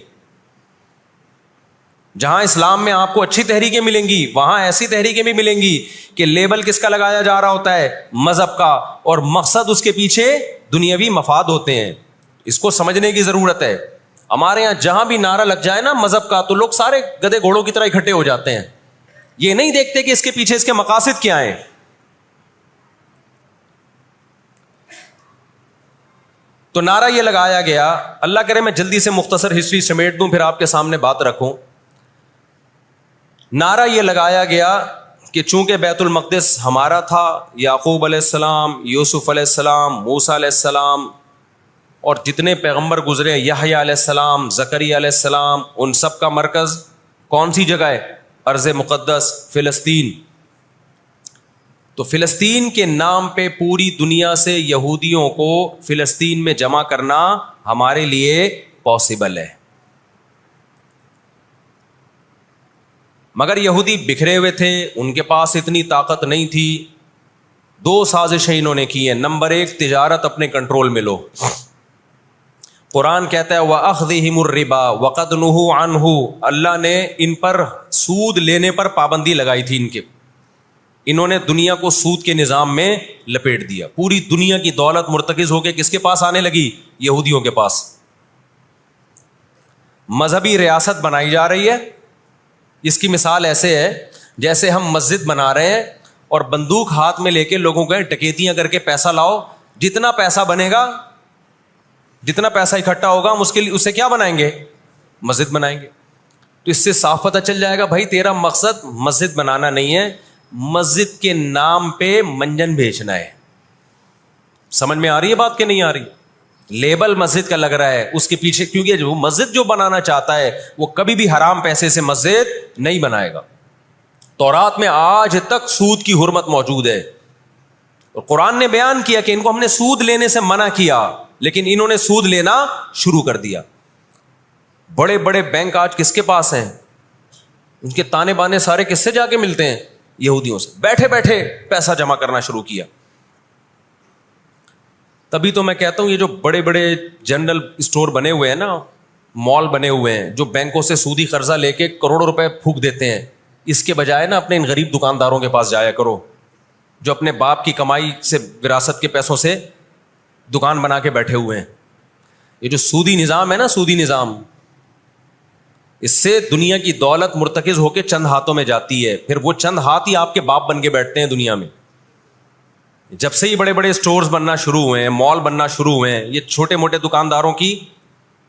جہاں اسلام میں آپ کو اچھی تحریکیں ملیں گی, وہاں ایسی تحریکیں بھی ملیں گی کہ لیبل کس کا لگایا جا رہا ہوتا ہے؟ مذہب کا, اور مقصد اس کے پیچھے دنیاوی مفاد ہوتے ہیں. اس کو سمجھنے کی ضرورت ہے. ہمارے یہاں جہاں بھی نعرہ لگ جائے نا مذہب کا, تو لوگ سارے گدھے گھوڑوں کی طرح اکٹھے ہو جاتے ہیں. یہ نہیں دیکھتے کہ اس کے پیچھے اس کے مقاصد کیا ہیں. تو نعرہ یہ لگایا گیا, اللہ کرے میں جلدی سے مختصر ہسٹری سمیٹ دوں پھر آپ کے سامنے بات رکھوں. نعرہ یہ لگایا گیا کہ چونکہ بیت المقدس ہمارا تھا, یعقوب علیہ السلام, یوسف علیہ السلام, موسیٰ علیہ السلام اور جتنے پیغمبر گزرے, یحییٰ علیہ السلام, زکریا علیہ السلام, ان سب کا مرکز کون سی جگہ ہے؟ ارض مقدس فلسطین. تو فلسطین کے نام پہ پوری دنیا سے یہودیوں کو فلسطین میں جمع کرنا ہمارے لیے پاسبل ہے. مگر یہودی بکھرے ہوئے تھے, ان کے پاس اتنی طاقت نہیں تھی. 2 سازشیں انہوں نے کی ہیں. نمبر 1, تجارت اپنے کنٹرول میں لو. قرآن کہتا ہے وَأَخْذِهِمُ الرِّبَا وَقَدْ نُهُوا عَنْهُ, اللہ نے ان پر سود لینے پر پابندی لگائی تھی. انہوں نے دنیا کو سود کے نظام میں لپیٹ دیا. پوری دنیا کی دولت مرتکز ہو کے کس کے پاس آنے لگی؟ یہودیوں کے پاس. مذہبی ریاست بنائی جا رہی ہے. اس کی مثال ایسے ہے, جیسے ہم مسجد بنا رہے ہیں اور بندوق ہاتھ میں لے کے لوگوں کو ڈکیتیاں کر کے پیسہ لاؤ, جتنا پیسہ بنے گا, جتنا پیسہ اکٹھا ہوگا ہم اس سے کیا بنائیں گے؟ مسجد بنائیں گے. تو اس سے صاف پتہ چل جائے گا بھائی تیرا مقصد مسجد بنانا نہیں ہے, مسجد کے نام پہ منجن بیچنا ہے. سمجھ میں آ رہی ہے بات کہ نہیں آ رہی؟ لیبل مسجد کا لگ رہا ہے, اس کے پیچھے, کیونکہ جو مسجد جو بنانا چاہتا ہے وہ کبھی بھی حرام پیسے سے مسجد نہیں بنائے گا. تورات میں آج تک سود کی حرمت موجود ہے, اور قرآن نے بیان کیا کہ ان کو ہم نے سود لینے سے منع کیا, لیکن انہوں نے سود لینا شروع کر دیا. بڑے بڑے بینک آج کس کے پاس ہیں؟ ان کے تانے بانے سارے کس سے جا کے ملتے ہیں؟ یہودیوں سے. بیٹھے بیٹھے پیسہ جمع کرنا شروع کیا. تبھی تو میں کہتا ہوں یہ جو بڑے بڑے جنرل اسٹور بنے ہوئے ہیں نا, مال بنے ہوئے ہیں, جو بینکوں سے سودی قرضہ لے کے کروڑوں روپے پھونک دیتے ہیں, اس کے بجائے نا اپنے ان غریب دکانداروں کے پاس جایا کرو جو اپنے باپ کی کمائی سے, وراثت کے پیسوں سے دکان بنا کے بیٹھے ہوئے ہیں. یہ جو سودی نظام ہے نا, سودی نظام, اس سے دنیا کی دولت مرتکز ہو کے چند ہاتھوں میں جاتی ہے, پھر وہ چند ہاتھ ہی آپ کے باپ بن کے بیٹھتے ہیں دنیا میں. جب سے یہ بڑے بڑے اسٹورز بننا شروع ہوئے ہیں, مال بننا شروع ہوئے ہیں, یہ چھوٹے موٹے دکانداروں کی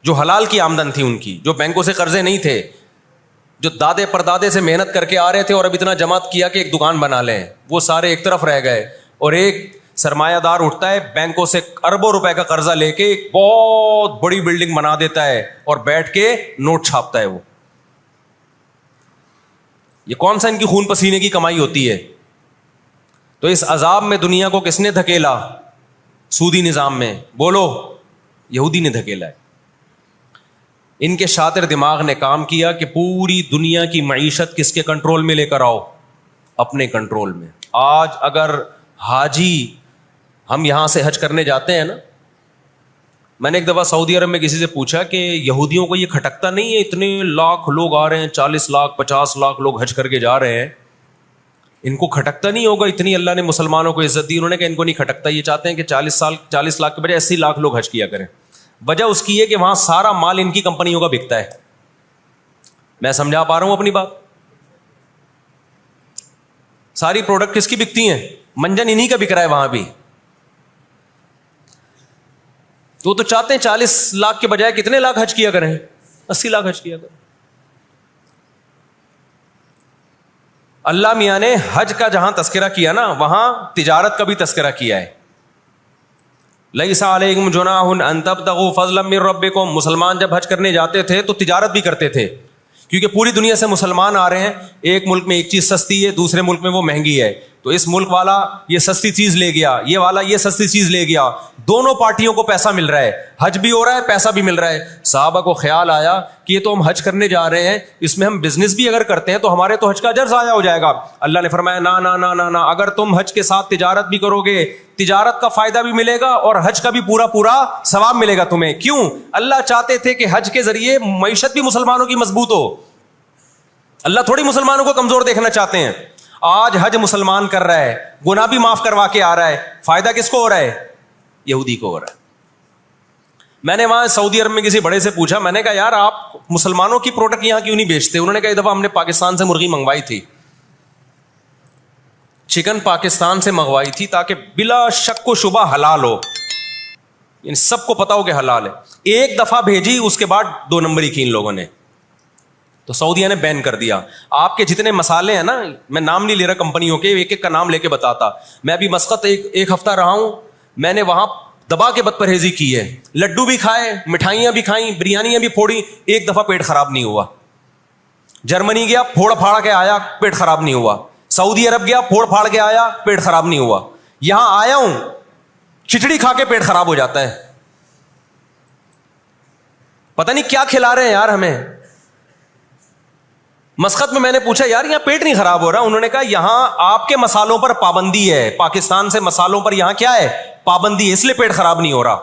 جو حلال کی آمدن تھی, ان کی جو بینکوں سے قرضے نہیں تھے, جو دادے پردادے سے محنت کر کے آ رہے تھے اور اب اتنا جمع کیا کہ ایک دکان بنا لیں, وہ سارے ایک طرف رہ گئے. اور ایک سرمایہ دار اٹھتا ہے بینکوں سے اربوں روپے کا قرضہ لے کے ایک بہت بڑی بلڈنگ بنا دیتا ہے اور بیٹھ کے نوٹ چھاپتا ہے. وہ یہ کون سا ان کی خون پسینے کی کمائی ہوتی ہے؟ تو اس عذاب میں دنیا کو کس نے دھکیلا؟ سودی نظام میں. بولو, یہودی نے دھکیلا ہے. ان کے شاطر دماغ نے کام کیا کہ پوری دنیا کی معیشت کس کے کنٹرول میں لے کر آؤ؟ اپنے کنٹرول میں. آج اگر حاجی, ہم یہاں سے حج کرنے جاتے ہیں نا, میں نے ایک دفعہ سعودی عرب میں کسی سے پوچھا کہ یہودیوں کو یہ کھٹکتا نہیں ہے, اتنے لاکھ لوگ آ رہے ہیں, 40 لاکھ 50 لاکھ لوگ حج کر کے جا رہے ہیں, ان کو کھٹکتا نہیں ہوگا اتنی اللہ نے مسلمانوں کو عزت دی؟ انہوں نے کہا ان کو نہیں کھٹکتا, یہ چاہتے ہیں کہ 40 لاکھ کے بجائے 80 لاکھ لوگ حج کیا کریں. وجہ اس کی ہے کہ وہاں سارا مال ان کی کمپنیوں کا بکتا ہے. میں سمجھا پا رہا ہوں اپنی بات؟ ساری پروڈکٹ کس کی بکتی ہیں؟ منجن انہی کا بک رہا ہے وہاں بھی. تو چاہتے ہیں 40 لاکھ کے بجائے کتنے لاکھ حج کیا کریں؟ 80 لاکھ حج کیا کریں. اللہ میاں نے حج کا جہاں تذکرہ کیا نا, وہاں تجارت کا بھی تذکرہ کیا ہے. لیس علیکم جناح ان تبتغوا فضلا من ربکم. مسلمان جب حج کرنے جاتے تھے تو تجارت بھی کرتے تھے, کیونکہ پوری دنیا سے مسلمان آ رہے ہیں. ایک ملک میں ایک چیز سستی ہے, دوسرے ملک میں وہ مہنگی ہے, تو اس ملک والا یہ سستی چیز لے گیا, یہ والا یہ سستی چیز لے گیا, دونوں پارٹیوں کو پیسہ مل رہا ہے, حج بھی ہو رہا ہے, پیسہ بھی مل رہا ہے. صحابہ کو خیال آیا کہ یہ تو ہم حج کرنے جا رہے ہیں, اس میں ہم بزنس بھی اگر کرتے ہیں تو ہمارے تو حج کا اجر ضائع ہو جائے گا. اللہ نے فرمایا نا نا نا نا نا, اگر تم حج کے ساتھ تجارت بھی کرو گے, تجارت کا فائدہ بھی ملے گا اور حج کا بھی پورا ثواب ملے گا تمہیں. کیوں؟ اللہ چاہتے تھے کہ حج کے ذریعے معیشت بھی مسلمانوں کی مضبوط ہو. اللہ تھوڑی مسلمانوں کو کمزور دیکھنا چاہتے ہیں. آج حج مسلمان کر رہا ہے, گناہ بھی معاف کروا کے آ رہا ہے, فائدہ کس کو ہو رہا ہے؟ یہودی کو ہو رہا ہے. میں نے وہاں سعودی عرب میں کسی بڑے سے پوچھا, میں نے کہا یار آپ مسلمانوں کی پروڈکٹ یہاں کیوں نہیں بیچتے؟ انہوں نے کہا ایک دفعہ ہم نے پاکستان سے مرغی منگوائی تھی, چکن پاکستان سے منگوائی تھی تاکہ بلا شک و شبہ حلال ہو, یعنی سب کو پتا ہو کہ حلال ہے. ایک دفعہ بھیجی, اس کے بعد 2 نمبری کی ان لوگوں نے, تو سعودیہ نے بین کر دیا. آپ کے جتنے مسالے ہیں نا, میں نام نہیں لے رہا کمپنیوں کے, ایک ایک کا نام لے کے بتاتا. میں ابھی مسقط ایک ہفتہ رہا ہوں, میں نے وہاں دبا کے بد پرہیزی کی ہے. لڈو بھی کھائے, مٹھائیاں بھی کھائیں, بریانیاں بھی پھوڑی, ایک دفعہ پیٹ خراب نہیں ہوا. جرمنی گیا, پھوڑ پھاڑ کے آیا, پیٹ خراب نہیں ہوا. سعودی عرب گیا, پھوڑ پھاڑ کے آیا, پیٹ خراب نہیں ہوا. یہاں آیا ہوں, کھچڑی کھا کے پیٹ خراب ہو جاتا ہے. پتہ نہیں کیا کھلا رہے ہیں یار ہمیں. مسقط میں نے پوچھا یار یہاں پیٹ نہیں خراب ہو رہا؟ انہوں نے کہا یہاں آپ کے مسالوں پر پابندی ہے, پاکستان سے مسالوں پر یہاں کیا ہے؟ پابندی ہے, اس لیے پیٹ خراب نہیں ہو رہا.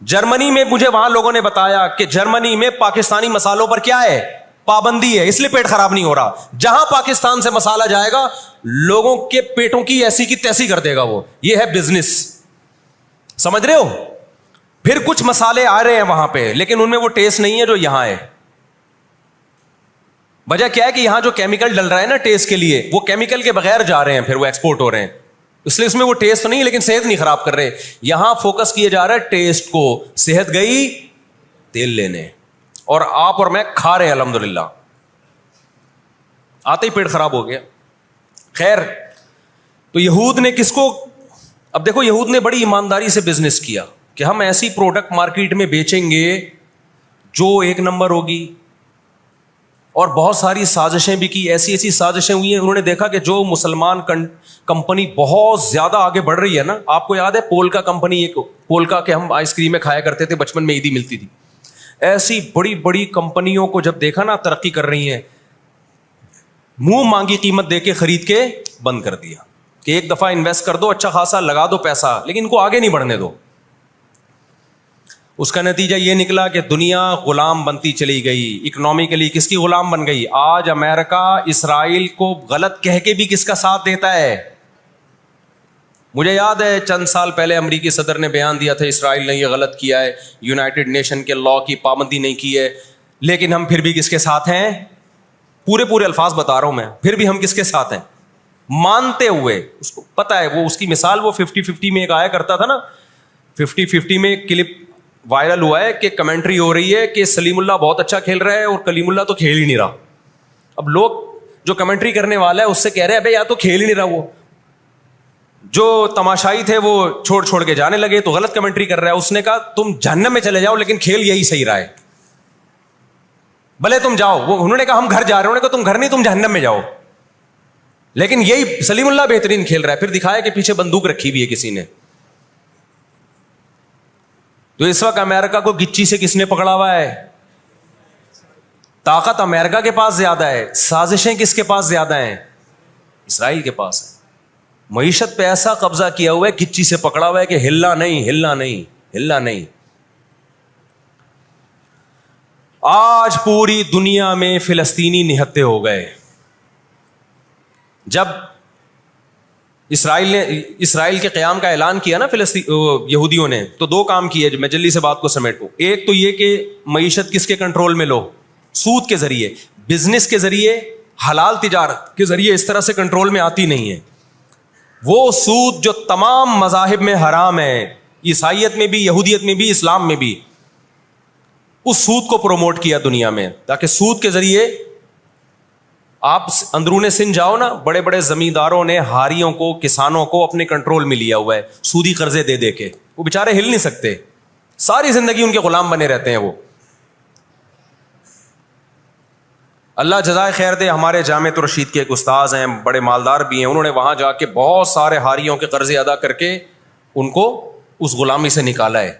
جرمنی میں مجھے وہاں لوگوں نے بتایا کہ جرمنی میں پاکستانی مسالوں پر کیا ہے؟ پابندی ہے, اس لیے پیٹ خراب نہیں ہو رہا. جہاں پاکستان سے مسالہ جائے گا لوگوں کے پیٹوں کی ایسی کی تیسی کر دے گا وہ. یہ ہے بزنس, سمجھ رہے ہو؟ پھر کچھ مسالے آ رہے ہیں وہاں پہ, لیکن ان میں وہ ٹیسٹ نہیں ہے جو یہاں ہے. وجہ کیا ہے کہ یہاں جو کیمیکل ڈل رہا ہے نا ٹیسٹ کے لیے, وہ کیمیکل کے بغیر جا رہے ہیں, پھر وہ ایکسپورٹ ہو رہے ہیں, اس لیے اس میں وہ ٹیسٹ تو نہیں لیکن صحت نہیں خراب کر رہے. یہاں فوکس کیا جا رہا ہے ٹیسٹ کو, صحت گئی تیل لینے, اور آپ اور میں کھا رہے ہیں الحمدللہ, آتے ہی پیٹ خراب ہو گیا. خیر, تو یہود نے کس کو, اب دیکھو یہود نے بڑی ایمانداری سے بزنس کیا کہ ہم ایسی پروڈکٹ مارکیٹ میں بیچیں گے جو ایک نمبر ہوگی, اور بہت ساری سازشیں بھی کی, ایسی ایسی سازشیں ہوئی ہیں. انہوں نے دیکھا کہ جو مسلمان کمپنی بہت زیادہ آگے بڑھ رہی ہے نا, آپ کو یاد ہے پولکا کمپنی, ایک پولکا کے ہم آئس کریم میں کھایا کرتے تھے بچپن میں, عیدی ملتی تھی, ایسی بڑی بڑی کمپنیوں کو جب دیکھا نا ترقی کر رہی ہیں, منہ مانگی قیمت دے کے خرید کے بند کر دیا کہ ایک دفعہ انویسٹ کر دو, اچھا خاصا لگا دو پیسہ, لیکن ان کو آگے نہیں بڑھنے دو. اس کا نتیجہ یہ نکلا کہ دنیا غلام بنتی چلی گئی. اکنامکلی کس کی غلام بن گئی؟ آج امریکہ اسرائیل کو غلط کہہ کے بھی کس کا ساتھ دیتا ہے. مجھے یاد ہے چند سال پہلے امریکی صدر نے بیان دیا تھا اسرائیل نے یہ غلط کیا ہے, یونائٹڈ نیشن کے لا کی پابندی نہیں کی ہے, لیکن ہم پھر بھی کس کے ساتھ ہیں؟ پورے الفاظ بتا رہا ہوں میں, پھر بھی ہم کس کے ساتھ ہیں؟ مانتے ہوئے. اس کو پتا ہے, وہ اس کی مثال وہ 50-50 میں ایک آیا کرتا تھا نا, 50-50 میں ایک کلپ وائرل ہوا ہے کہ کمنٹری ہو رہی ہے کہ سلیم اللہ بہت اچھا کھیل رہا ہے اور کلیم اللہ تو کھیل ہی نہیں رہا. اب لوگ جو کمنٹری کرنے والا ہے اس سے کہہ رہے ہیں ابے یا تو کھیل ہی نہیں رہا, وہ جو تماشائی تھے وہ چھوڑ کے جانے لگے تو غلط کمنٹری کر رہا ہے. اس نے کہا تم جہنم میں چلے جاؤ لیکن کھیل یہی صحیح رہا ہے, بھلے تم جاؤ. وہ انہوں نے کہا ہم گھر جا رہے ہیں, انہوں نے کہا تم گھر نہیں تم جہنم میں جاؤ, لیکن یہی سلیم اللہ بہترین کھیل رہا ہے. پھر دکھایا کہ پیچھے بندوق رکھی ہوئی ہے کسی نے. تو اس وقت امریکہ کو گچی سے کس نے پکڑا ہوا ہے؟ طاقت امریکہ کے پاس زیادہ ہے, سازشیں کس کے پاس زیادہ ہیں؟ اسرائیل کے پاس ہے. معیشت پہ ایسا قبضہ کیا ہوا ہے, گچی سے پکڑا ہوا ہے کہ ہلنا نہیں. آج پوری دنیا میں فلسطینی نہتے ہو گئے. جب اسرائیل کے قیام کا اعلان کیا نا یہودیوں نے, تو دو کام کیے, میں جلدی سے بات کو سمیٹوں. ایک تو یہ کہ معیشت کس کے کنٹرول میں لو؟ سود کے ذریعے, بزنس کے ذریعے, حلال تجارت کے ذریعے اس طرح سے کنٹرول میں آتی نہیں ہے. وہ سود جو تمام مذاہب میں حرام ہے, عیسائیت میں بھی, یہودیت میں بھی, اسلام میں بھی, اس سود کو پروموٹ کیا دنیا میں, تاکہ سود کے ذریعے آپ اندرون سندھ جاؤ نا, بڑے بڑے زمینداروں نے ہاریوں کو, کسانوں کو اپنے کنٹرول میں لیا ہوا ہے سودی قرضے دے کے. وہ بےچارے ہل نہیں سکتے, ساری زندگی ان کے غلام بنے رہتے ہیں وہ. اللہ جزائے خیر دے, ہمارے جامعۃ الرشید کے ایک استاذ ہیں, بڑے مالدار بھی ہیں, انہوں نے وہاں جا کے بہت سارے ہاریوں کے قرضے ادا کر کے ان کو اس غلامی سے نکالا ہے.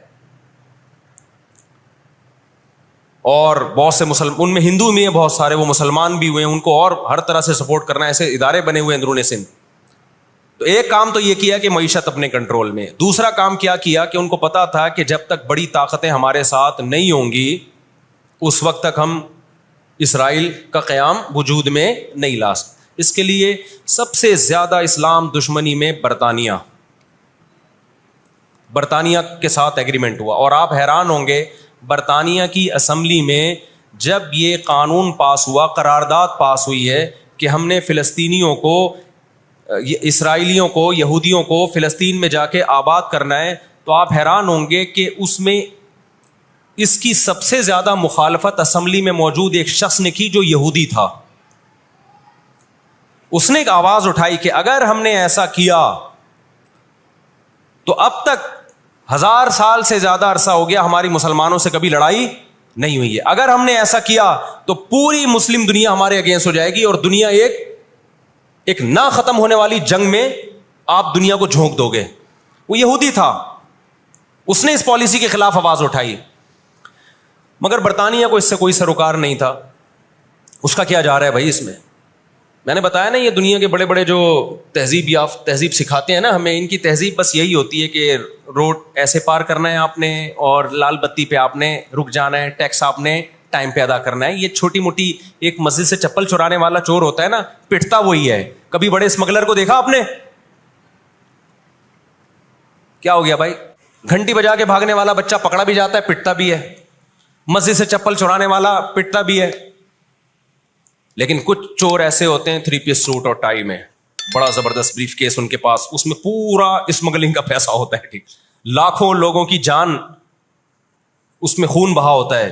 اور بہت سے ان میں ہندو بھی ہیں بہت سارے, وہ مسلمان بھی ہوئے ہیں, ان کو اور ہر طرح سے سپورٹ کرنا, ایسے ادارے بنے ہوئے اندرون سندھ. تو ایک کام تو یہ کیا کہ معیشت اپنے کنٹرول میں. دوسرا کام کیا کہ ان کو پتا تھا کہ جب تک بڑی طاقتیں ہمارے ساتھ نہیں ہوں گی اس وقت تک ہم اسرائیل کا قیام وجود میں نہیں لا سکتے. اس کے لیے سب سے زیادہ اسلام دشمنی میں برطانیہ کے ساتھ ایگریمنٹ ہوا. اور آپ حیران ہوں گے, برطانیہ کی اسمبلی میں جب یہ قانون پاس ہوا, قرارداد پاس ہوئی ہے کہ ہم نے فلسطینیوں کو, اسرائیلیوں کو, یہودیوں کو فلسطین میں جا کے آباد کرنا ہے, تو آپ حیران ہوں گے کہ اس میں اس کی سب سے زیادہ مخالفت اسمبلی میں موجود ایک شخص نے کی جو یہودی تھا. اس نے ایک آواز اٹھائی کہ اگر ہم نے ایسا کیا تو اب تک 1000 سال سے زیادہ عرصہ ہو گیا ہماری مسلمانوں سے کبھی لڑائی نہیں ہوئی ہے. اگر ہم نے ایسا کیا تو پوری مسلم دنیا ہمارے اگینسٹ ہو جائے گی اور دنیا ایک نہ ختم ہونے والی جنگ میں آپ دنیا کو جھونک دو گے. وہ یہودی تھا, اس نے اس پالیسی کے خلاف آواز اٹھائی, مگر برطانیہ کو اس سے کوئی سروکار نہیں تھا. اس کا کیا جا رہا ہے بھائی اس میں نے بتایا نا, یہ دنیا کے بڑے بڑے جو تہذیب سکھاتے ہیں نا ہمیں, ان کی تہذیب بس یہی ہوتی ہے کہ روڈ ایسے پار کرنا ہے آپ نے, اور لال بتی پہ آپ نے رک جانا ہے, ٹیکس آپ نے ٹائم پہ ادا کرنا ہے. یہ چھوٹی موٹی, ایک مسجد سے چپل چرانے والا چور ہوتا ہے نا, پٹتا وہی ہے. کبھی بڑے اسمگلر کو دیکھا آپ نے؟ کیا ہو گیا بھائی, گھنٹی بجا کے بھاگنے والا بچہ پکڑا بھی جاتا ہے, پٹتا بھی ہے. مسجد سے چپل چرانے والا پٹتا بھی ہے. لیکن کچھ چور ایسے ہوتے ہیں 3 پیس سوٹ اور ٹائی میں, بڑا زبردست بریف کیس ان کے پاس, اس میں پورا اسمگلنگ کا پیسہ ہوتا ہے, ٹھیک, لاکھوں لوگوں کی جان اس میں خون بہا ہوتا ہے,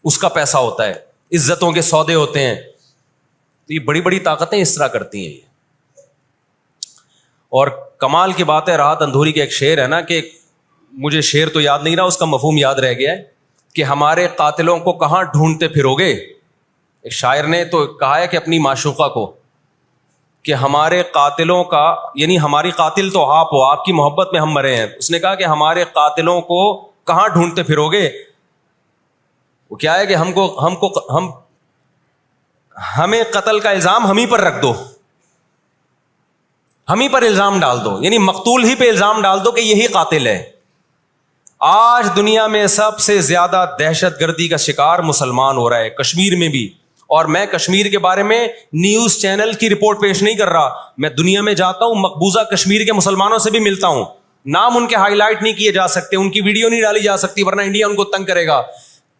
اس کا پیسہ ہوتا ہے, عزتوں کے سودے ہوتے ہیں. تو یہ بڑی بڑی طاقتیں اس طرح کرتی ہیں. اور کمال کی بات ہے, راحت اندھوری کے ایک شعر ہے نا, کہ مجھے شعر تو یاد نہیں رہا, اس کا مفہوم یاد رہ گیا ہے, کہ ہمارے قاتلوں کو کہاں ڈھونڈتے پھرو گے. ایک شاعر نے تو کہا ہے کہ اپنی معشوقہ کو, کہ ہمارے قاتلوں کا, یعنی ہماری قاتل تو آپ ہو, آپ کی محبت میں ہم مرے ہیں. اس نے کہا کہ ہمارے قاتلوں کو کہاں ڈھونڈتے پھرو گے. وہ کیا ہے کہ ہمیں قتل کا الزام ہم ہی پر رکھ دو, ہم ہی پر الزام ڈال دو, یعنی مقتول ہی پہ الزام ڈال دو کہ یہی قاتل ہے. آج دنیا میں سب سے زیادہ دہشت گردی کا شکار مسلمان ہو رہا ہے, کشمیر میں بھی. اور میں کشمیر کے بارے میں نیوز چینل کی رپورٹ پیش نہیں کر رہا, میں دنیا میں جاتا ہوں, مقبوضہ کشمیر کے مسلمانوں سے بھی ملتا ہوں. نام ان کے ہائی لائٹ نہیں کیے جا سکتے, ان کی ویڈیو نہیں ڈالی جا سکتی, ورنہ انڈیا ان کو تنگ کرے گا.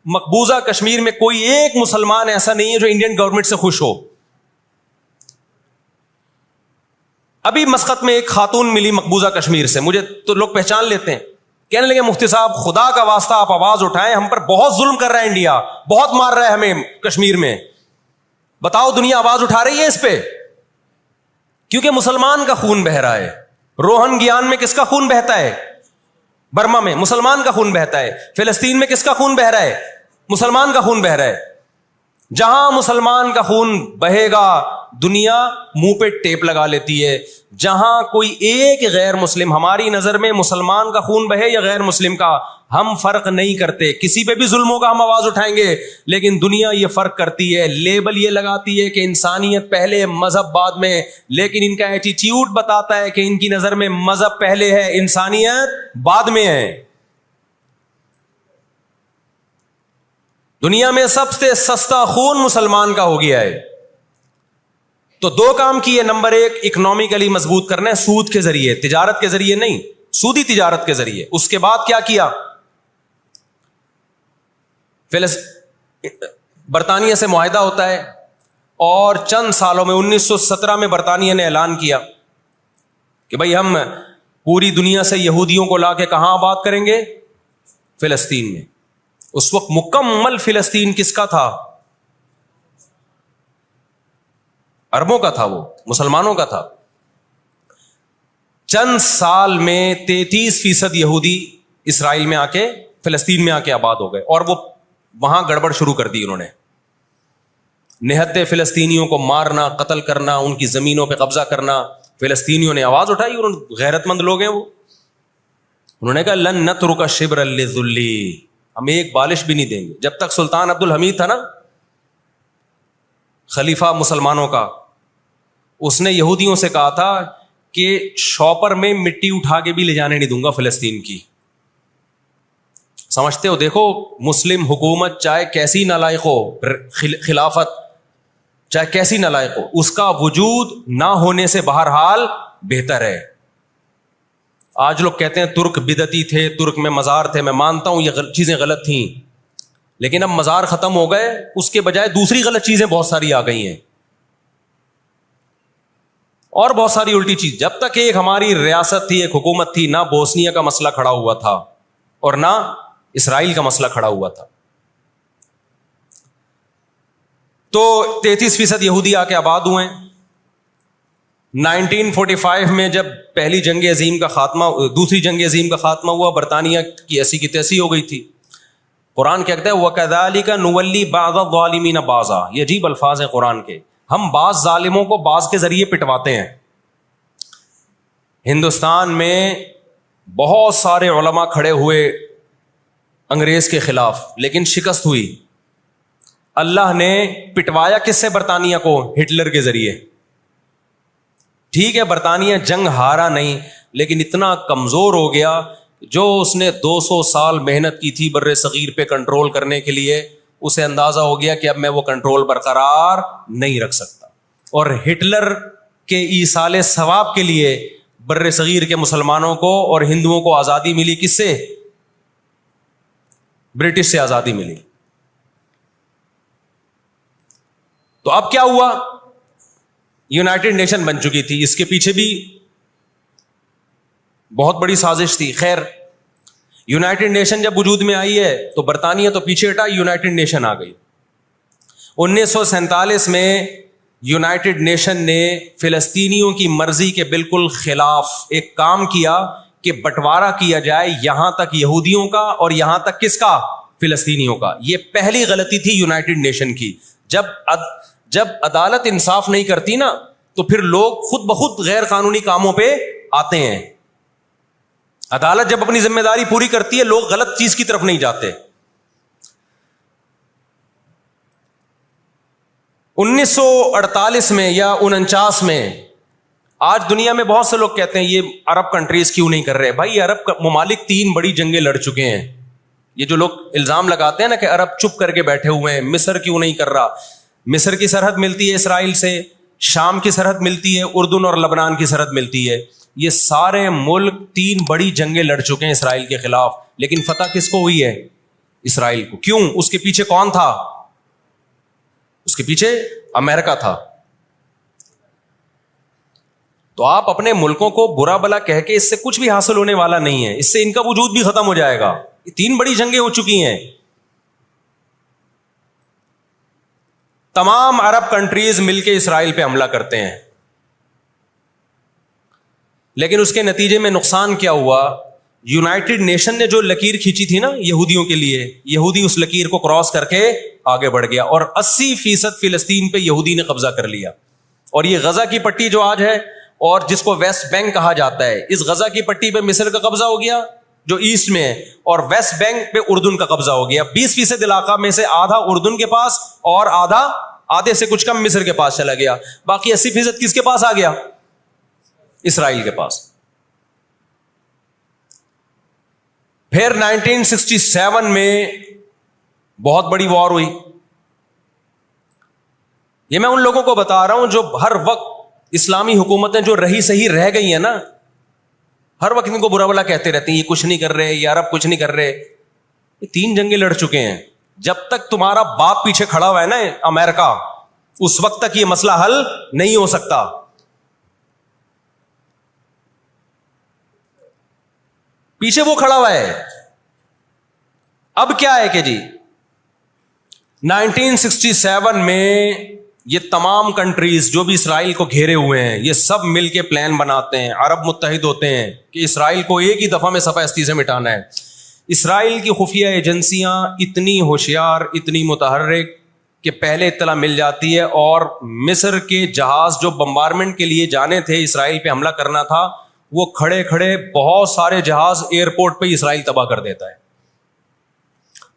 مقبوضہ کشمیر میں کوئی ایک مسلمان ایسا نہیں ہے جو انڈین گورنمنٹ سے خوش ہو. ابھی مسقط میں ایک خاتون ملی مقبوضہ کشمیر سے, مجھے تو لوگ پہچان لیتے ہیں, کہنے لگے مفتی صاحب خدا کا واسطہ آپ آواز اٹھائیں, ہم پر بہت ظلم کر رہا ہے انڈیا, بہت مار رہا ہے ہمیں کشمیر میں, بتاؤ دنیا آواز اٹھا رہی ہے اس پہ. کیونکہ مسلمان کا خون بہ رہا ہے. روہن گیان میں کس کا خون بہتا ہے؟ برما میں مسلمان کا خون بہتا ہے. فلسطین میں کس کا خون بہ رہا ہے؟ مسلمان کا خون بہ رہا ہے. جہاں مسلمان کا خون بہے گا دنیا منہ پہ ٹیپ لگا لیتی ہے. جہاں کوئی ایک غیر مسلم, ہماری نظر میں مسلمان کا خون بہے یا غیر مسلم کا, ہم فرق نہیں کرتے, کسی پہ بھی ظلم ہوگا ہم آواز اٹھائیں گے. لیکن دنیا یہ فرق کرتی ہے, لیبل یہ لگاتی ہے کہ انسانیت پہلے مذہب بعد میں, لیکن ان کا ایٹیٹیوڈ بتاتا ہے کہ ان کی نظر میں مذہب پہلے ہے, انسانیت بعد میں ہے. دنیا میں سب سے سستا خون مسلمان کا ہو گیا ہے. تو 2 کام کیے, نمبر 1 اکنامکلی مضبوط کرنا ہے, سود کے ذریعے, تجارت کے ذریعے نہیں, سودی تجارت کے ذریعے. اس کے بعد کیا کیا؟ برطانیہ سے معاہدہ ہوتا ہے, اور چند سالوں میں 1917 میں برطانیہ نے اعلان کیا کہ بھائی ہم پوری دنیا سے یہودیوں کو لا کے کہاں آباد کریں گے؟ فلسطین میں. اس وقت مکمل فلسطین کس کا تھا؟ عربوں کا تھا, وہ مسلمانوں کا تھا. چند سال میں 33% یہودی اسرائیل میں آ کے, فلسطین میں آ کے آباد ہو گئے, اور وہ وہاں گڑبڑ شروع کر دی انہوں نے. نہتے فلسطینیوں کو مارنا, قتل کرنا, ان کی زمینوں پہ قبضہ کرنا. فلسطینیوں نے آواز اٹھائی, غیرت مند لوگ ہیں وہ, انہوں نے کہا لن نترک شبرا للذل, ہم ایک بالش بھی نہیں دیں گے. جب تک سلطان عبد الحمید تھا نا, خلیفہ مسلمانوں کا, اس نے یہودیوں سے کہا تھا کہ شاپر میں مٹی اٹھا کے بھی لے جانے نہیں دوں گا فلسطین کی. سمجھتے ہو, دیکھو مسلم حکومت چاہے کیسی نالائق ہو, خلافت چاہے کیسی نالائق ہو, اس کا وجود نہ ہونے سے بہرحال بہتر ہے. آج لوگ کہتے ہیں ترک بدعتی تھے, ترک میں مزار تھے, میں مانتا ہوں یہ چیزیں غلط تھیں, لیکن اب مزار ختم ہو گئے, اس کے بجائے دوسری غلط چیزیں بہت ساری آ گئی ہیں, اور بہت ساری الٹی چیز. جب تک ایک ہماری ریاست تھی, ایک حکومت تھی, نہ بوسنیا کا مسئلہ کھڑا ہوا تھا اور نہ اسرائیل کا مسئلہ کھڑا ہوا تھا. تو 33% یہودی آ کے آباد ہوئے. 1945 میں جب پہلی جنگ عظیم کا خاتمہ, دوسری جنگ عظیم کا خاتمہ ہوا, برطانیہ کی ایسی کی تیسی ہو گئی تھی. قرآن کہتا ہے وَكَذَلِكَ نُوَلِّي بَعْضَ الظَّالِمِينَ بَعْضًا, یہ عجیب الفاظ ہیں قرآن کے, ہم بعض ظالموں کو بعض کے ذریعے پٹواتے ہیں. ہندوستان میں بہت سارے علماء کھڑے ہوئے انگریز کے خلاف, لیکن شکست ہوئی. اللہ نے پٹوایا کس سے؟ برطانیہ کو, ہٹلر کے ذریعے. ٹھیک ہے برطانیہ جنگ ہارا نہیں, لیکن اتنا کمزور ہو گیا, جو اس نے 200 سال محنت کی تھی بر صغیر پہ کنٹرول کرنے کے لیے, اسے اندازہ ہو گیا کہ اب میں وہ کنٹرول برقرار نہیں رکھ سکتا. اور ہٹلر کے ایصال ثواب کے لیے بر صغیر کے مسلمانوں کو اور ہندوؤں کو آزادی ملی. کس سے؟ برٹش سے آزادی ملی. تو اب کیا ہوا؟ یونائٹڈ نیشن بن چکی تھی، اس کے پیچھے بھی بہت بڑی سازش تھی. خیر، یونائٹڈ نیشن جب وجود میں آئی ہے تو برطانیہ تو پیچھے ہٹا، یونائٹڈ نیشن آ گئی. 1947 میں یونائٹڈ نیشن نے فلسطینیوں کی مرضی کے بالکل خلاف ایک کام کیا کہ بٹوارا کیا جائے یہاں تک یہودیوں کا اور یہاں تک کس کا؟ فلسطینیوں کا. یہ پہلی غلطی تھی یونائٹڈ نیشن کی. جب عدالت انصاف نہیں کرتی نا تو پھر لوگ خود بخود غیر قانونی کاموں پہ آتے ہیں. عدالت جب اپنی ذمہ داری پوری کرتی ہے لوگ غلط چیز کی طرف نہیں جاتے. 1948 میں یا 49 میں، آج دنیا میں بہت سے لوگ کہتے ہیں یہ عرب کنٹریز کیوں نہیں کر رہے. بھائی عرب ممالک 3 بڑی جنگیں لڑ چکے ہیں. یہ جو لوگ الزام لگاتے ہیں نا کہ عرب چپ کر کے بیٹھے ہوئے ہیں، مصر کیوں نہیں کر رہا. مصر کی سرحد ملتی ہے اسرائیل سے، شام کی سرحد ملتی ہے، اردن اور لبنان کی سرحد ملتی ہے. یہ سارے ملک 3 بڑی جنگیں لڑ چکے ہیں اسرائیل کے خلاف، لیکن فتح کس کو ہوئی ہے؟ اسرائیل کو. کیوں؟ اس کے پیچھے کون تھا؟ اس کے پیچھے امریکہ تھا. تو آپ اپنے ملکوں کو برا بلا کہہ کے اس سے کچھ بھی حاصل ہونے والا نہیں ہے، اس سے ان کا وجود بھی ختم ہو جائے گا. یہ 3 بڑی جنگیں ہو چکی ہیں. تمام عرب کنٹریز مل کے اسرائیل پہ حملہ کرتے ہیں، لیکن اس کے نتیجے میں نقصان کیا ہوا؟ یونائٹڈ نیشن نے جو لکیر کھینچی تھی نا یہودیوں کے لیے، یہودی اس لکیر کو کراس کر کے آگے بڑھ گیا اور 80% فلسطین پہ یہودی نے قبضہ کر لیا. اور یہ غزہ کی پٹی جو آج ہے اور جس کو ویسٹ بینک کہا جاتا ہے، اس غزہ کی پٹی پہ مصر کا قبضہ ہو گیا جو ایسٹ میں ہے، اور ویسٹ بینک پہ اردن کا قبضہ ہو گیا. 20% علاقہ میں سے آدھا اردن کے پاس اور آدھے سے کچھ کم مصر کے پاس چلا گیا. باقی 80% کس کے پاس آ گیا؟ اسرائیل کے پاس. پھر 1967 میں بہت بڑی وار ہوئی. یہ میں ان لوگوں کو بتا رہا ہوں جو ہر وقت اسلامی حکومتیں جو رہی صحیح رہ گئی ہیں نا، ہر وقت ان کو برا بلا کہتے رہتے ہیں یہ کچھ نہیں کر رہے، یہ عرب کچھ نہیں کر رہے. یہ 3 جنگیں لڑ چکے ہیں. جب تک تمہارا باپ پیچھے کھڑا ہوا ہے نا امریکہ، اس وقت تک یہ مسئلہ حل نہیں ہو سکتا. پیچھے وہ کھڑا ہوا ہے. اب کیا ہے کہ جی 1967 میں یہ تمام کنٹریز جو بھی اسرائیل کو گھیرے ہوئے ہیں یہ سب مل کے پلان بناتے ہیں، عرب متحد ہوتے ہیں کہ اسرائیل کو ایک ہی دفعہ میں صفحہ ہستی سے مٹانا ہے. اسرائیل کی خفیہ ایجنسیاں اتنی ہوشیار، اتنی متحرک کہ پہلے اطلاع مل جاتی ہے اور مصر کے جہاز جو بمبارمنٹ کے لیے جانے تھے، اسرائیل پہ حملہ کرنا تھا، وہ کھڑے کھڑے بہت سارے جہاز ایئرپورٹ پہ اسرائیل تباہ کر دیتا ہے.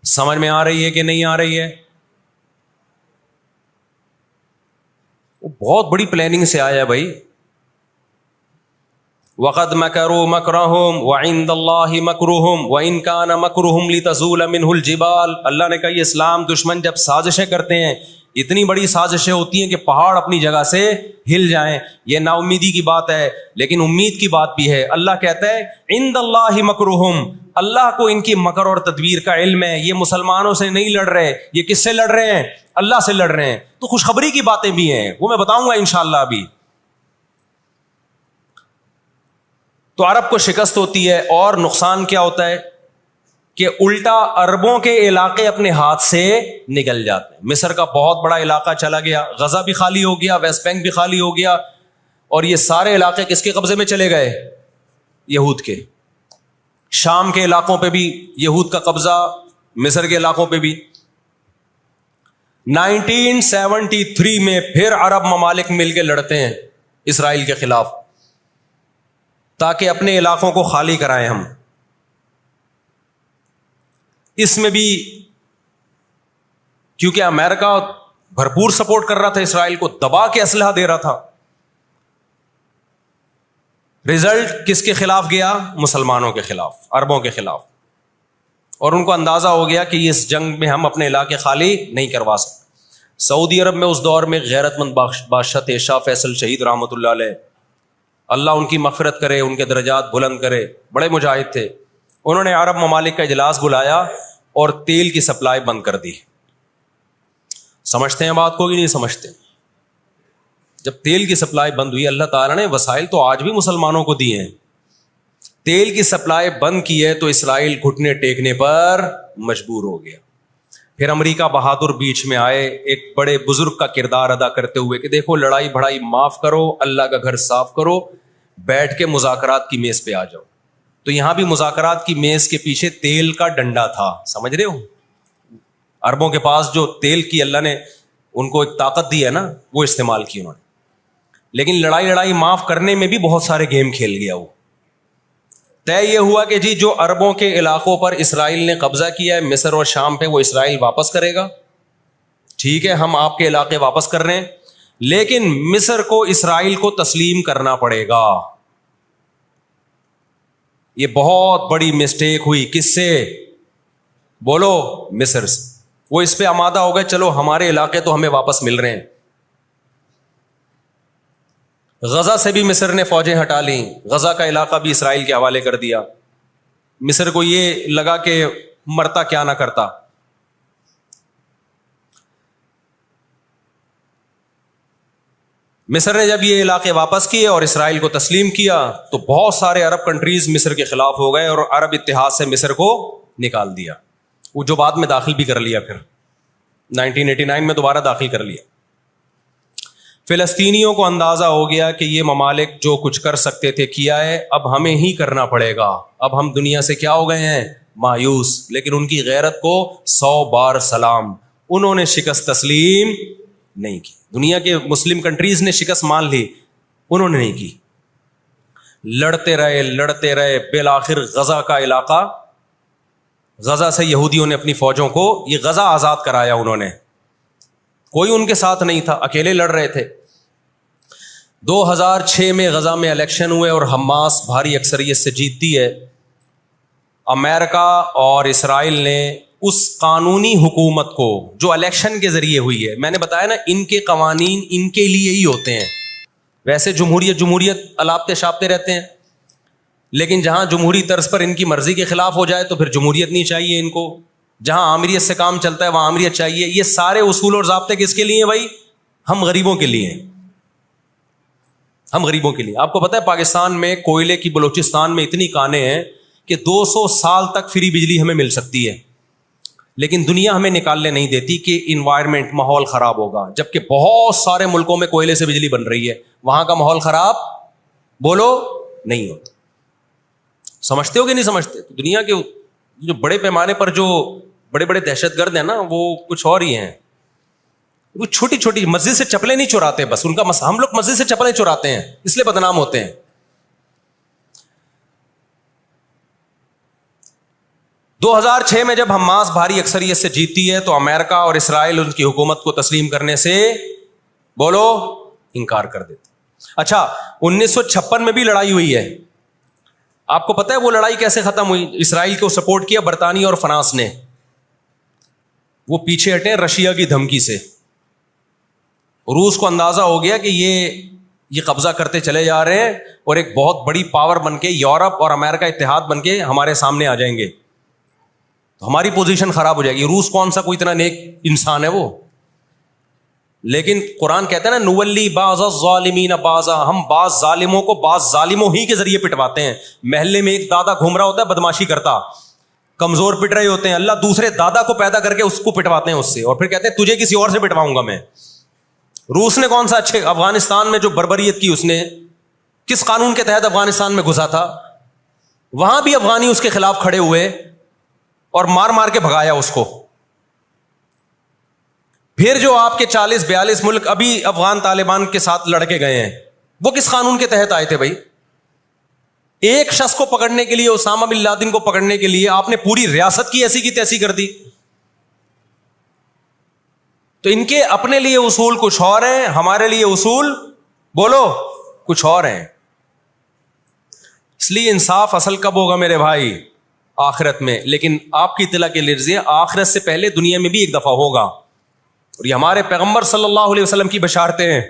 سمجھ میں آ رہی ہے کہ نہیں آ رہی ہے؟ وہ بہت بڑی پلاننگ سے آیا ہے بھائی. وَقَدْ مَكَرُوا مَكْرَهُمْ وَعِنْدَ اللَّهِ مَكْرُهُمْ وَإِنْ كَانَ مَكْرُهُمْ لِتَزُولَ مِنْهُ الْجِبَالُ. اللہ نے کہا یہ اسلام دشمن جب سازشیں کرتے ہیں، اتنی بڑی سازشیں ہوتی ہیں کہ پہاڑ اپنی جگہ سے ہل جائیں. یہ نا امیدی کی بات ہے لیکن امید کی بات بھی ہے. اللہ کہتا ہے عند اللہ مکرہم، اللہ کو ان کی مکر اور تدبیر کا علم ہے. یہ مسلمانوں سے نہیں لڑ رہے، یہ کس سے لڑ رہے ہیں؟ اللہ سے لڑ رہے ہیں. تو خوشخبری کی باتیں بھی ہیں، وہ میں بتاؤں گا انشاءاللہ ابھی. تو عرب کو شکست ہوتی ہے اور نقصان کیا ہوتا ہے کہ الٹا عربوں کے علاقے اپنے ہاتھ سے نکل جاتے ہیں. مصر کا بہت بڑا علاقہ چلا گیا، غزہ بھی خالی ہو گیا، ویسٹ بینک بھی خالی ہو گیا، اور یہ سارے علاقے کس کے قبضے میں چلے گئے؟ یہود کے. شام کے علاقوں پہ بھی یہود کا قبضہ، مصر کے علاقوں پہ بھی. 1973 میں پھر عرب ممالک مل کے لڑتے ہیں اسرائیل کے خلاف تاکہ اپنے علاقوں کو خالی کرائیں ہم. اس میں بھی کیونکہ امریکہ بھرپور سپورٹ کر رہا تھا اسرائیل کو، دبا کے اسلحہ دے رہا تھا. رزلٹ کس کے خلاف گیا؟ مسلمانوں کے خلاف، عربوں کے خلاف. اور ان کو اندازہ ہو گیا کہ اس جنگ میں ہم اپنے علاقے خالی نہیں کروا سکتے. سعودی عرب میں اس دور میں غیرت مند بادشاہ تھے شاہ فیصل شہید رحمۃ اللہ علیہ، اللہ ان کی مغفرت کرے، ان کے درجات بلند کرے، بڑے مجاہد تھے. انہوں نے عرب ممالک کا اجلاس بلایا اور تیل کی سپلائی بند کر دی. سمجھتے ہیں بات کو کہ نہیں سمجھتے؟ جب تیل کی سپلائی بند ہوئی، اللہ تعالیٰ نے وسائل تو آج بھی مسلمانوں کو دیے ہیں، تیل کی سپلائی بند کی ہے تو اسرائیل گھٹنے ٹیکنے پر مجبور ہو گیا۔ پھر امریکہ بہادر بیچ میں آئے ایک بڑے بزرگ کا کردار ادا کرتے ہوئے کہ دیکھو لڑائی بڑائی معاف کرو، اللہ کا گھر صاف کرو، بیٹھ کے مذاکرات کی میز پہ آ جاؤ۔ تو یہاں بھی مذاکرات کی میز کے پیچھے تیل کا ڈنڈا تھا، سمجھ رہے ہو؟ عربوں کے پاس جو تیل کی اللہ نے ان کو ایک طاقت دی ہے نا، وہ استعمال کی انہوں نے، لیکن لڑائی معاف کرنے میں بھی بہت سارے گیم کھیل گیا وہ۔ طے یہ ہوا کہ جی جو عربوں کے علاقوں پر اسرائیل نے قبضہ کیا ہے، مصر اور شام پہ، وہ اسرائیل واپس کرے گا، ٹھیک ہے، ہم آپ کے علاقے واپس کر رہے ہیں، لیکن مصر کو اسرائیل کو تسلیم کرنا پڑے گا۔ یہ بہت بڑی مسٹیک ہوئی، کس سے؟ بولو، مصر سے۔ وہ اس پہ آمادہ ہو گئے، چلو ہمارے علاقے تو ہمیں واپس مل رہے ہیں۔ غزہ سے بھی مصر نے فوجیں ہٹا لیں، غزہ کا علاقہ بھی اسرائیل کے حوالے کر دیا۔ مصر کو یہ لگا کہ مرتا کیا نہ کرتا۔ مصر نے جب یہ علاقے واپس کیے اور اسرائیل کو تسلیم کیا تو بہت سارے عرب کنٹریز مصر کے خلاف ہو گئے اور عرب اتحاد سے مصر کو نکال دیا، وہ جو بعد میں داخل بھی کر لیا، پھر 1989 میں دوبارہ داخل کر لیا۔ فلسطینیوں کو اندازہ ہو گیا کہ یہ ممالک جو کچھ کر سکتے تھے کیا ہے، اب ہمیں ہی کرنا پڑے گا، اب ہم دنیا سے کیا ہو گئے ہیں؟ مایوس۔ لیکن ان کی غیرت کو 100 بار سلام، انہوں نے شکست تسلیم نہیں کی۔ دنیا کے مسلم کنٹریز نے شکست مان لی، انہوں نے نہیں کی، لڑتے رہے، بالآخر غزہ کا علاقہ، غزہ سے یہودیوں نے اپنی فوجوں کو یہ غزہ آزاد کرایا، انہوں نے، کوئی ان کے ساتھ نہیں تھا، اکیلے لڑ رہے تھے۔ 2006 میں غزہ میں الیکشن ہوئے اور حماس بھاری اکثریت سے جیتتی ہے۔ امریکہ اور اسرائیل نے اس قانونی حکومت کو جو الیکشن کے ذریعے ہوئی ہے، میں نے بتایا نا ان کے قوانین ان کے لیے ہی ہوتے ہیں، ویسے جمہوریت الاپتے شاپتے رہتے ہیں، لیکن جہاں جمہوری طرز پر ان کی مرضی کے خلاف ہو جائے تو پھر جمہوریت نہیں چاہیے ان کو، جہاں آمریت سے کام چلتا ہے وہاں آمریت چاہیے۔ یہ سارے اصول اور ضابطے کس کے لیے ہیں بھائی؟ ہم غریبوں کے لیے ہیں، ہم غریبوں کے لیے۔ آپ کو پتہ ہے پاکستان میں کوئلے کی بلوچستان میں اتنی کانیں ہیں کہ 200 سال تک فری بجلی ہمیں مل سکتی ہے، لیکن دنیا ہمیں نکالنے نہیں دیتی کہ انوائرمنٹ، ماحول خراب ہوگا، جبکہ بہت سارے ملکوں میں کوئلے سے بجلی بن رہی ہے، وہاں کا ماحول خراب بولو نہیں ہوتا۔ سمجھتے ہو کہ نہیں سمجھتے؟ تو دنیا کے جو بڑے پیمانے پر جو بڑے بڑے دہشت گرد ہیں نا، وہ کچھ اور ہی ہیں، وہ چھوٹی چھوٹی مسجد سے چپلیں نہیں چراتے، بس ان کا ہم لوگ مسجد سے چپلیں چراتے ہیں اس لیے بدنام ہوتے ہیں۔ 2006 میں جب حماس بھاری اکثریت سے جیتی ہے تو امریکہ اور اسرائیل ان کی حکومت کو تسلیم کرنے سے بولو انکار کر دیتے۔ اچھا، 1956 میں بھی لڑائی ہوئی ہے، آپ کو پتہ ہے وہ لڑائی کیسے ختم ہوئی؟ اسرائیل کو سپورٹ کیا برطانیہ اور فرانس نے، وہ پیچھے ہٹے رشیا کی دھمکی سے۔ روس کو اندازہ ہو گیا کہ یہ قبضہ کرتے چلے جا رہے ہیں اور ایک بہت بڑی پاور بن کے یورپ اور امریکہ اتحاد بن کے ہمارے سامنے آ جائیں گے تو ہماری پوزیشن خراب ہو جائے گی۔ روس کون سا کوئی اتنا نیک انسان ہے وہ، لیکن قرآن کہتا ہے نا نولی بعض الظالمین بعضا، ہم بعض ظالموں کو بعض ظالموں ہی کے ذریعے پٹواتے ہیں۔ محلے میں ایک دادا گھوم رہا ہوتا ہے بدماشی کرتا، کمزور پٹ رہے ہوتے ہیں، اللہ دوسرے دادا کو پیدا کر کے اس کو پٹواتے ہیں اس سے، اور پھر کہتے ہیں تجھے کسی اور سے پٹواؤں گا میں۔ روس نے کون سا اچھے افغانستان میں جو بربریت کی، اس نے کس قانون کے تحت افغانستان میں گھسا تھا؟ وہاں بھی افغانی اس کے خلاف کھڑے ہوئے اور مار مار کے بھگایا اس کو۔ پھر جو آپ کے 40-42 ملک ابھی افغان طالبان کے ساتھ لڑ کے گئے ہیں، وہ کس قانون کے تحت آئے تھے بھائی؟ ایک شخص کو پکڑنے کے لیے، اسامہ بن لادن کو پکڑنے کے لیے آپ نے پوری ریاست کی ایسی کی تیسی کر دی۔ تو ان کے اپنے لیے اصول کچھ اور ہیں، ہمارے لیے اصول بولو کچھ اور ہیں۔ اس لیے انصاف اصل کب ہوگا میرے بھائی؟ آخرت میں۔ لیکن آپ کی اطلاع کے لیے آخرت سے پہلے دنیا میں بھی ایک دفعہ ہوگا، اور یہ ہمارے پیغمبر صلی اللہ علیہ وسلم کی بشارتیں ہیں۔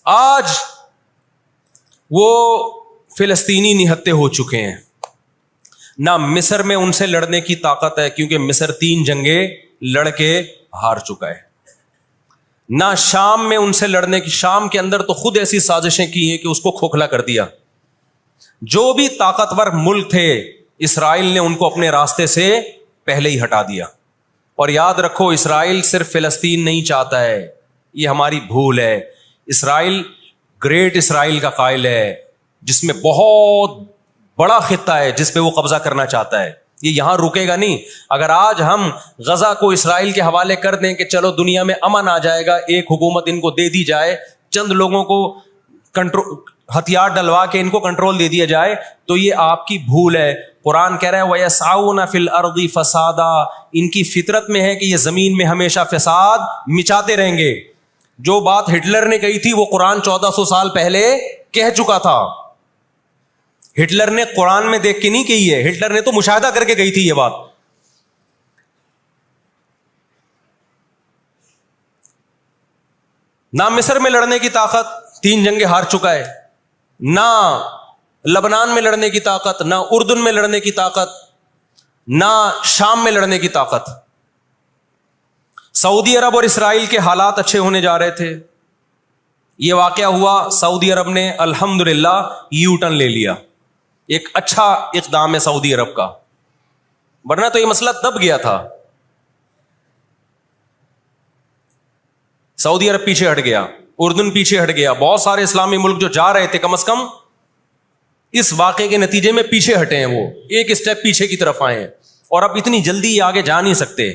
آج وہ فلسطینی نہتے ہو چکے ہیں، نہ مصر میں ان سے لڑنے کی طاقت ہے کیونکہ مصر 3 جنگیں لڑ کے ہار چکا ہے. نہ شام میں ان سے لڑنے کی، شام کے اندر تو خود ایسی سازشیں کی ہیں کہ اس کو کھوکھلا کر دیا. جو بھی طاقتور ملک تھے اسرائیل نے ان کو اپنے راستے سے پہلے ہی ہٹا دیا. اور یاد رکھو اسرائیل صرف فلسطین نہیں چاہتا ہے، یہ ہماری بھول ہے. اسرائیل گریٹ اسرائیل کا قائل ہے جس میں بہت بڑا خطہ ہے جس پہ وہ قبضہ کرنا چاہتا ہے. یہ یہاں رکے گا نہیں. اگر آج ہم غزہ کو اسرائیل کے حوالے کر دیں کہ چلو دنیا میں امن آ جائے گا، ایک حکومت ان کو دے دی جائے، چند لوگوں کو ہتھیار ڈلوا کے ان کو کنٹرول دے دیا جائے، تو یہ آپ کی بھول ہے. قرآن کہہ رہا ہے وَيَسْعَوْنَ فِي الْأَرْضِ فَسَادًا، ان کی فطرت میں ہے کہ یہ زمین میں ہمیشہ فساد مچاتے رہیں گے. جو بات ہٹلر نے کہی تھی وہ قرآن 1400 سال پہلے کہہ چکا تھا. ہٹلر نے قرآن میں دیکھ کے نہیں کہی ہے، ہٹلر نے تو مشاہدہ کر کے کہی تھی یہ بات. نہ مصر میں لڑنے کی طاقت، 3 جنگیں ہار چکا ہے. نہ لبنان میں لڑنے کی طاقت، نہ اردن میں لڑنے کی طاقت، نہ شام میں لڑنے کی طاقت. سعودی عرب اور اسرائیل کے حالات اچھے ہونے جا رہے تھے. یہ واقعہ ہوا، سعودی عرب نے الحمدللہ یو ٹرن لے لیا. ایک اچھا اقدام ہے سعودی عرب کا، ورنہ تو یہ مسئلہ دب گیا تھا. سعودی عرب پیچھے ہٹ گیا، اردن پیچھے ہٹ گیا. بہت سارے اسلامی ملک جو جا رہے تھے کم از کم اس واقعے کے نتیجے میں پیچھے ہٹے ہیں، وہ ایک اسٹیپ پیچھے کی طرف آئے ہیں. اور اب اتنی جلدی یہ آگے جا نہیں سکتے،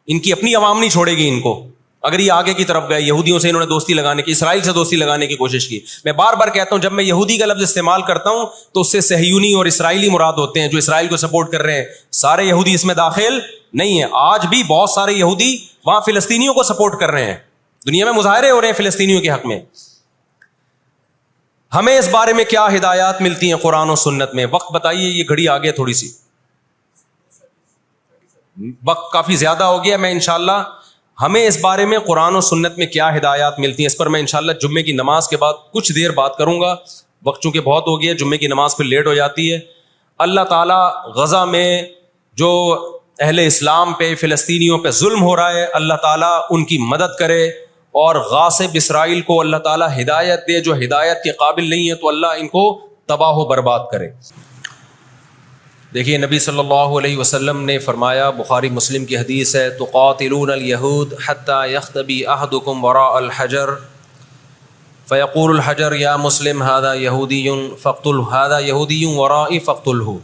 ان کی اپنی عوام نہیں چھوڑے گی ان کو. اگر یہ آگے کی طرف گئے، یہودیوں سے انہوں نے دوستی لگانے کی، اسرائیل سے دوستی لگانے کی کوشش کی. میں بار بار کہتا ہوں جب میں یہودی کا لفظ استعمال کرتا ہوں تو اس سے صہیونی اور اسرائیلی مراد ہوتے ہیں جو اسرائیل کو سپورٹ کر رہے ہیں. سارے یہودی اس میں داخل نہیں ہیں. آج بھی بہت سارے یہودی وہاں فلسطینیوں کو سپورٹ کر رہے ہیں، دنیا میں مظاہرے ہو رہے ہیں فلسطینیوں کے حق میں. ہمیں اس بارے میں کیا ہدایات ملتی ہیں قرآن و سنت میں؟ وقت بتائیے، یہ گھڑی آگے تھوڑی سی، وقت کافی زیادہ ہو گیا. میں انشاءاللہ ہمیں اس بارے میں قرآن و سنت میں کیا ہدایات ملتی ہیں اس پر میں انشاءاللہ جمعے کی نماز کے بعد کچھ دیر بات کروں گا. وقت چونکہ بہت ہو گیا، جمعے کی نماز پہ لیٹ ہو جاتی ہے. اللہ تعالیٰ غزہ میں جو اہل اسلام پہ، فلسطینیوں پہ ظلم ہو رہا ہے، اللہ تعالیٰ ان کی مدد کرے اور غاصب اسرائیل کو اللہ تعالیٰ ہدایت دے. جو ہدایت کے قابل نہیں ہے تو اللہ ان کو تباہ و برباد کرے. دیکھیے نبی صلی اللہ علیہ وسلم نے فرمایا، بخاری مسلم کی حدیث ہے، تقاتلون الیہود حتی یختبی احدکم وراء الحجر فیقول الحجر یا مسلم ھذا یہودی فاقتل ھذا یہودی ورائی فاقتلہ.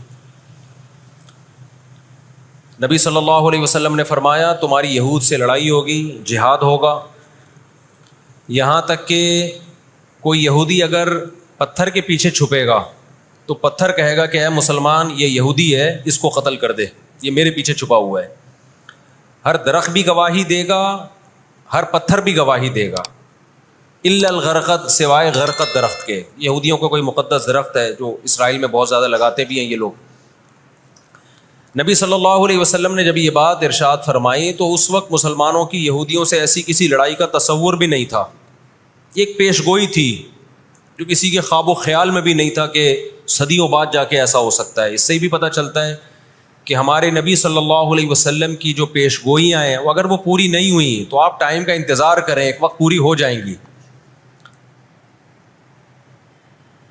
نبی صلی اللہ علیہ وسلم نے فرمایا تمہاری یہود سے لڑائی ہوگی، جہاد ہوگا، یہاں تک کہ کوئی یہودی اگر پتھر کے پیچھے چھپے گا تو پتھر کہے گا کہ اے مسلمان یہ یہودی ہے، اس کو قتل کر دے، یہ میرے پیچھے چھپا ہوا ہے. ہر درخت بھی گواہی دے گا، ہر پتھر بھی گواہی دے گا، الا الغرقد، سوائے غرقد درخت کے. یہودیوں کو کوئی مقدس درخت ہے جو اسرائیل میں بہت زیادہ لگاتے بھی ہیں یہ لوگ. نبی صلی اللہ علیہ وسلم نے جب یہ بات ارشاد فرمائی تو اس وقت مسلمانوں کی یہودیوں سے ایسی کسی لڑائی کا تصور بھی نہیں تھا. ایک پیش گوئی تھی جو کسی کے خواب و خیال میں بھی نہیں تھا کہ صدیوں بعد جا کے ایسا ہو سکتا ہے. اس سے بھی پتہ چلتا ہے کہ ہمارے نبی صلی اللہ علیہ وسلم کی جو پیش گوئیاں ہیں اگر وہ پوری نہیں ہوئی تو آپ ٹائم کا انتظار کریں، ایک وقت پوری ہو جائیں گی.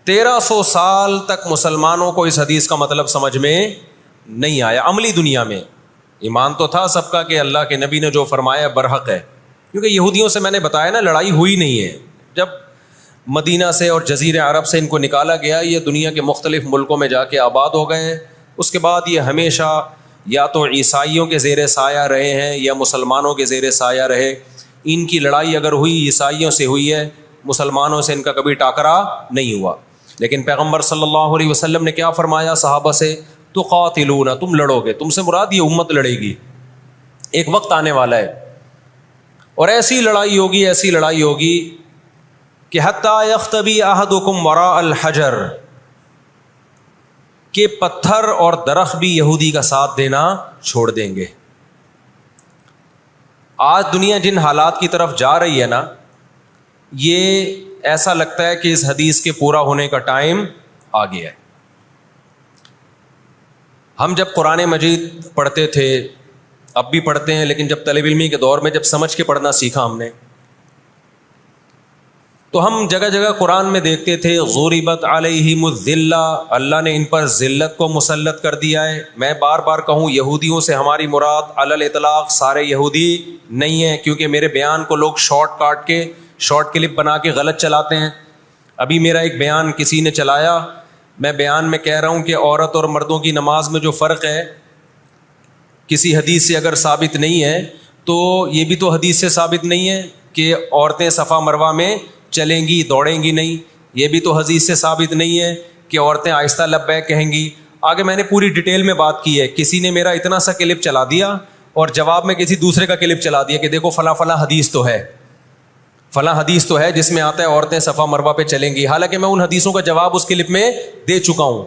1300 سال تک مسلمانوں کو اس حدیث کا مطلب سمجھ میں نہیں آیا. عملی دنیا میں ایمان تو تھا سب کا کہ اللہ کے نبی نے جو فرمایا برحق ہے، کیونکہ یہودیوں سے میں نے بتایا نا لڑائی ہوئی نہیں ہے. جب مدینہ سے اور جزیرہ عرب سے ان کو نکالا گیا، یہ دنیا کے مختلف ملکوں میں جا کے آباد ہو گئے. اس کے بعد یہ ہمیشہ یا تو عیسائیوں کے زیر سایہ رہے ہیں یا مسلمانوں کے زیر سایہ رہے. ان کی لڑائی اگر ہوئی عیسائیوں سے ہوئی ہے، مسلمانوں سے ان کا کبھی ٹاکرا نہیں ہوا. لیکن پیغمبر صلی اللہ علیہ وسلم نے کیا فرمایا صحابہ سے؟ تقاتلون، تم لڑو گے. تم سے مراد یہ امت لڑے گی. ایک وقت آنے والا ہے اور ایسی لڑائی ہوگی، ایسی لڑائی ہوگی کہ حتی یختبی احدکم وراء الحجر، کہ پتھر اور درخت بھی یہودی کا ساتھ دینا چھوڑ دیں گے. آج دنیا جن حالات کی طرف جا رہی ہے نا، یہ ایسا لگتا ہے کہ اس حدیث کے پورا ہونے کا ٹائم آ گیا ہے. ہم جب قرآن مجید پڑھتے تھے، اب بھی پڑھتے ہیں، لیکن جب طالب علمی کے دور میں جب سمجھ کے پڑھنا سیکھا ہم نے، تو ہم جگہ جگہ قرآن میں دیکھتے تھے ضربت علیہم الذلہ، اللہ نے ان پر ذلت کو مسلط کر دیا ہے. میں بار بار کہوں، یہودیوں سے ہماری مراد علی الاطلاق سارے یہودی نہیں ہیں، کیونکہ میرے بیان کو لوگ شارٹ کلپ بنا کے غلط چلاتے ہیں. ابھی میرا ایک بیان کسی نے چلایا، میں بیان میں کہہ رہا ہوں کہ عورت اور مردوں کی نماز میں جو فرق ہے کسی حدیث سے اگر ثابت نہیں ہے، تو یہ بھی تو حدیث سے ثابت نہیں ہے کہ عورتیں صفا مروہ میں چلیں گی، دوڑیں گی نہیں. یہ بھی تو حدیث سے ثابت نہیں ہے کہ عورتیں آہستہ لبیک کہیں گی. آگے میں نے پوری ڈیٹیل میں بات کی ہے. کسی نے میرا اتنا سا کلپ چلا دیا اور جواب میں کسی دوسرے کا کلپ چلا دیا کہ دیکھو فلاں فلاں حدیث تو ہے، فلاں حدیث تو ہے جس میں آتا ہے عورتیں صفا مروہ پہ چلیں گی. حالانکہ میں ان حدیثوں کا جواب اس کلپ میں دے چکا ہوں.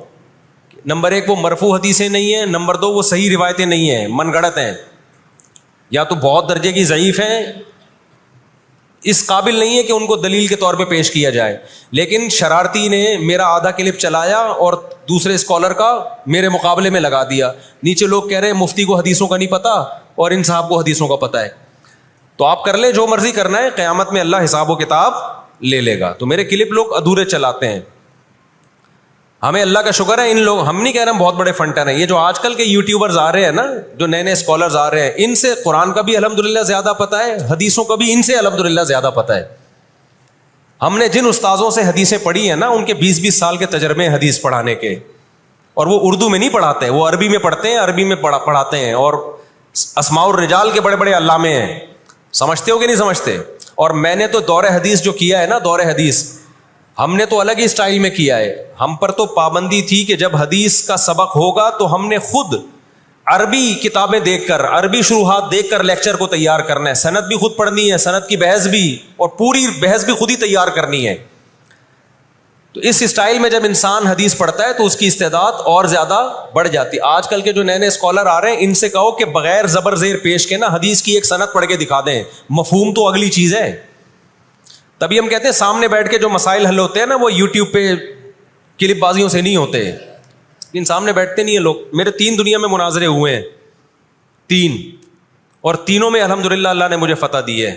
نمبر 1 وہ مرفوع حدیثیں نہیں ہیں، نمبر 2 وہ صحیح روایتیں نہیں ہیں، من گڑت ہیں، یا تو بہت درجے کی ضعیف ہیں، اس قابل نہیں ہے کہ ان کو دلیل کے طور پہ پیش کیا جائے. لیکن شرارتی نے میرا آدھا کلپ چلایا اور دوسرے اسکالر کا میرے مقابلے میں لگا دیا. نیچے لوگ کہہ رہے ہیں مفتی کو حدیثوں کا نہیں پتا اور ان صاحب کو حدیثوں کا پتہ ہے. تو آپ کر لیں جو مرضی کرنا ہے، قیامت میں اللہ حساب و کتاب لے لے گا. تو میرے کلپ لوگ ادھورے چلاتے ہیں. ہمیں اللہ کا شکر ہے، ان لوگ، ہم نہیں کہہ رہے ہم بہت بڑے فنٹر ہیں، یہ جو آج کل کے یوٹیوبرز آ رہے ہیں نا، جو نئے نئے اسکالرز آ رہے ہیں، ان سے قرآن کا بھی الحمدللہ زیادہ پتہ ہے، حدیثوں کا بھی ان سے الحمدللہ زیادہ پتہ ہے. ہم نے جن استاذوں سے حدیثیں پڑھی ہیں نا، ان کے 20-20 سال کے تجربے ہیں حدیث پڑھانے کے، اور وہ اردو میں نہیں پڑھاتے، وہ عربی میں پڑھتے ہیں، عربی میں پڑھاتے ہیں، اور اسماء الرجال کے بڑے بڑے علامے ہیں. سمجھتے ہو کہ نہیں سمجھتے؟ اور میں نے تو دور حدیث جو کیا ہے نا، دور حدیث ہم نے تو الگ ہی اسٹائل میں کیا ہے. ہم پر تو پابندی تھی کہ جب حدیث کا سبق ہوگا تو ہم نے خود عربی کتابیں دیکھ کر، عربی شروحات دیکھ کر لیکچر کو تیار کرنا ہے. سند بھی خود پڑھنی ہے، سند کی بحث بھی، اور پوری بحث بھی خود ہی تیار کرنی ہے. تو اس اسٹائل میں جب انسان حدیث پڑھتا ہے تو اس کی استعداد اور زیادہ بڑھ جاتی ہے. آج کل کے جو نئے نئے اسکالر آ رہے ہیں، ان سے کہو کہ بغیر زبر زیر پیش کے نا حدیث کی ایک سند پڑھ کے دکھا دیں. مفہوم تو اگلی چیز ہے. تبھی ہم کہتے ہیں سامنے بیٹھ کے جو مسائل حل ہوتے ہیں نا، وہ یوٹیوب پہ کلپ بازیوں سے نہیں ہوتے. ان سامنے بیٹھتے نہیں ہیں لوگ. میرے 3 دنیا میں مناظرے ہوئے ہیں، 3، اور تینوں میں الحمدللہ اللہ نے مجھے فتح دی ہے.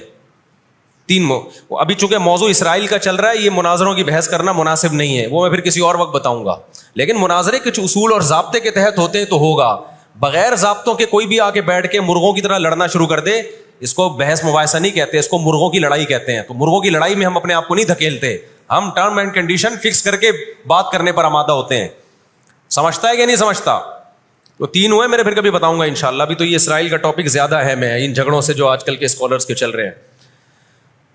3 ابھی چونکہ موضوع اسرائیل کا چل رہا ہے، یہ مناظروں کی بحث کرنا مناسب نہیں ہے، وہ میں پھر کسی اور وقت بتاؤں گا. لیکن مناظرے کچھ اصول اور ضابطے کے تحت ہوتے ہیں تو ہوگا. بغیر ضابطوں کے کوئی بھی آ کے بیٹھ کے مرغوں کی طرح لڑنا شروع کر دے، اس کو بحث مباحثہ نہیں کہتے، اس کو مرغوں کی لڑائی کہتے ہیں. تو مرغوں کی لڑائی میں ہم اپنے آپ کو نہیں دھکیلتے، ہم ٹرم اینڈ کنڈیشن فکس کر کے بات کرنے پر آمادہ ہوتے ہیں. سمجھتا ہے کہ نہیں سمجھتا؟ تو 3 ہوئے میرے، پھر کبھی بتاؤں گا انشاءاللہ. ابھی تو یہ اسرائیل کا ٹاپک زیادہ اہم ہے ان جھگڑوں سے جو آج کل کے اسکالرس کے چل رہے ہیں.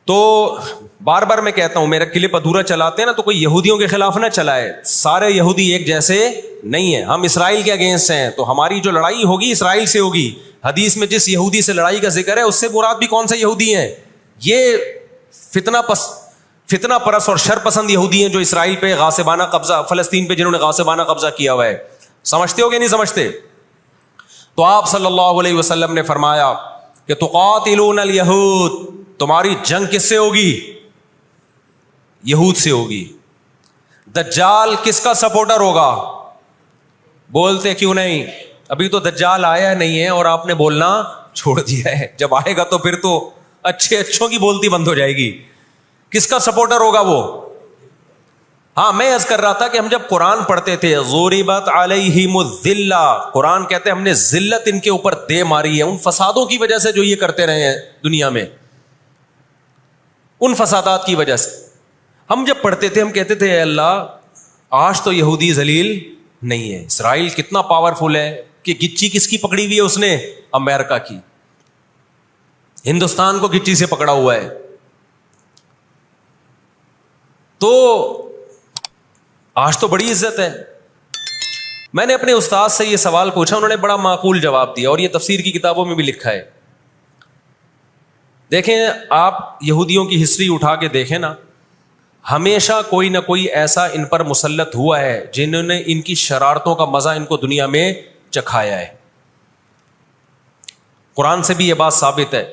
تو بار بار میں کہتا ہوں، میرا کلپ ادھورا چلاتے ہیں نا، تو کوئی یہودیوں کے خلاف نہ چلائے. سارے یہودی ایک جیسے نہیں ہیں. ہم اسرائیل کے اگینسٹ ہیں، تو ہماری جو لڑائی ہوگی اسرائیل سے ہوگی. حدیث میں جس یہودی سے لڑائی کا ذکر ہے، اس سے مراد بھی کون سے یہودی ہیں؟ یہ فتنہ پرست اور شر پسند یہودی ہیں جو اسرائیل پہ غاصبانہ قبضہ، فلسطین پہ جنہوں نے غاصبانہ قبضہ کیا ہوا ہے. سمجھتے ہو کہ نہیں سمجھتے؟ تو آپ صلی اللہ علیہ وسلم نے فرمایا کہ تقاتلون الیہود، تمہاری جنگ کس سے ہوگی؟ یہود سے ہوگی. دجال کس کا سپورٹر ہوگا؟ بولتے کیوں نہیں؟ ابھی تو دجال آیا نہیں ہے اور آپ نے بولنا چھوڑ دیا ہے. جب آئے گا تو پھر تو اچھوں کی بولتی بند ہو جائے گی. کس کا سپورٹر ہوگا وہ؟ ہاں، میں عرض کر رہا تھا کہ ہم جب قرآن پڑھتے تھے، ضربت علیہم الذلہ، قرآن کہتے ہیں ہم نے ذلت ان کے اوپر دے ماری ہے، ان فسادوں کی وجہ سے جو یہ کرتے رہے ہیں دنیا میں، ان فسادات کی وجہ سے. ہم جب پڑھتے تھے ہم کہتے تھے اے اللہ، آج تو یہودی ذلیل نہیں ہے. اسرائیل کتنا پاورفل ہے کہ گچی کس کی پکڑی ہوئی ہے اس نے؟ امریکہ کی. ہندوستان کو گچی سے پکڑا ہوا ہے. تو آج تو بڑی عزت ہے. میں نے اپنے استاد سے یہ سوال پوچھا، انہوں نے بڑا معقول جواب دیا، اور یہ تفسیر کی کتابوں میں بھی لکھا ہے. دیکھیں، آپ یہودیوں کی ہسٹری اٹھا کے دیکھیں نا، ہمیشہ کوئی نہ کوئی ایسا ان پر مسلط ہوا ہے جنہوں نے ان کی شرارتوں کا مزہ ان کو دنیا میں چکھایا ہے. قرآن سے بھی یہ بات ثابت ہے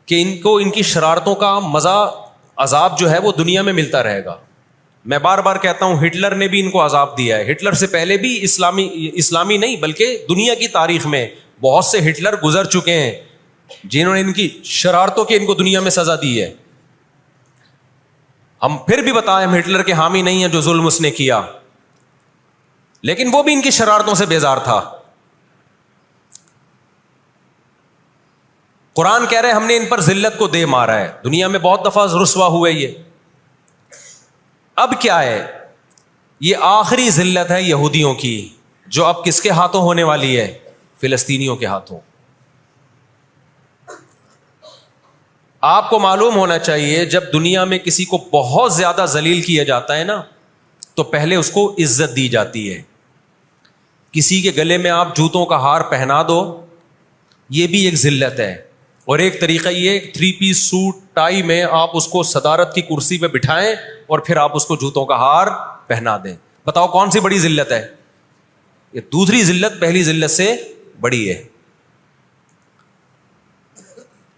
کہ ان کو ان کی شرارتوں کا مزہ، عذاب جو ہے وہ دنیا میں ملتا رہے گا. میں بار بار کہتا ہوں ہٹلر نے بھی ان کو عذاب دیا ہے. ہٹلر سے پہلے بھی اسلامی نہیں بلکہ دنیا کی تاریخ میں بہت سے ہٹلر گزر چکے ہیں جنہوں نے ان کی شرارتوں کی ان کو دنیا میں سزا دی ہے. ہم پھر بھی بتائیں ہم ہٹلر کے حامی نہیں ہیں جو ظلم اس نے کیا, لیکن وہ بھی ان کی شرارتوں سے بیزار تھا. قرآن کہہ رہے ہم نے ان پر ذلت کو دے مارا ہے, دنیا میں بہت دفعہ رسوا ہوئے یہ. اب کیا ہے, یہ آخری ذلت ہے یہودیوں کی جو اب کس کے ہاتھوں ہونے والی ہے؟ فلسطینیوں کے ہاتھوں. آپ کو معلوم ہونا چاہیے جب دنیا میں کسی کو بہت زیادہ ذلیل کیا جاتا ہے نا تو پہلے اس کو عزت دی جاتی ہے. کسی کے گلے میں آپ جوتوں کا ہار پہنا دو, یہ بھی ایک ذلت ہے. اور ایک طریقہ یہ 3 پیس سوٹ ٹائی میں آپ اس کو صدارت کی کرسی پہ بٹھائیں اور پھر آپ اس کو جوتوں کا ہار پہنا دیں. بتاؤ کون سی بڑی ذلت ہے؟ یہ دوسری ذلت پہلی ذلت سے بڑی ہے.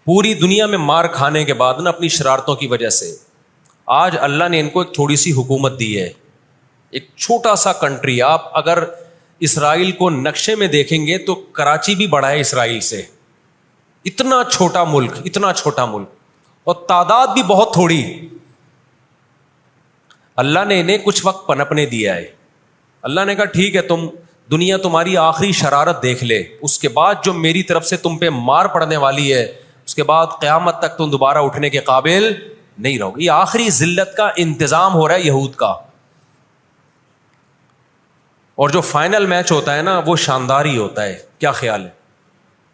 پوری دنیا میں مار کھانے کے بعد نا اپنی شرارتوں کی وجہ سے آج اللہ نے ان کو ایک تھوڑی سی حکومت دی ہے, ایک چھوٹا سا کنٹری. آپ اگر اسرائیل کو نقشے میں دیکھیں گے تو کراچی بھی بڑا ہے اسرائیل سے. اتنا چھوٹا ملک, اتنا چھوٹا ملک, اور تعداد بھی بہت تھوڑی. اللہ نے انہیں کچھ وقت پنپنے دیا ہے. اللہ نے کہا ٹھیک ہے تم دنیا تمہاری آخری شرارت دیکھ لے, اس کے بعد جو میری طرف سے تم پہ مار پڑنے والی ہے اس کے بعد قیامت تک تم دوبارہ اٹھنے کے قابل نہیں رہو گے. یہ آخری ذلت کا انتظام ہو رہا ہے یہود کا. اور جو فائنل میچ ہوتا ہے نا وہ شاندار ہی ہوتا ہے. کیا خیال ہے؟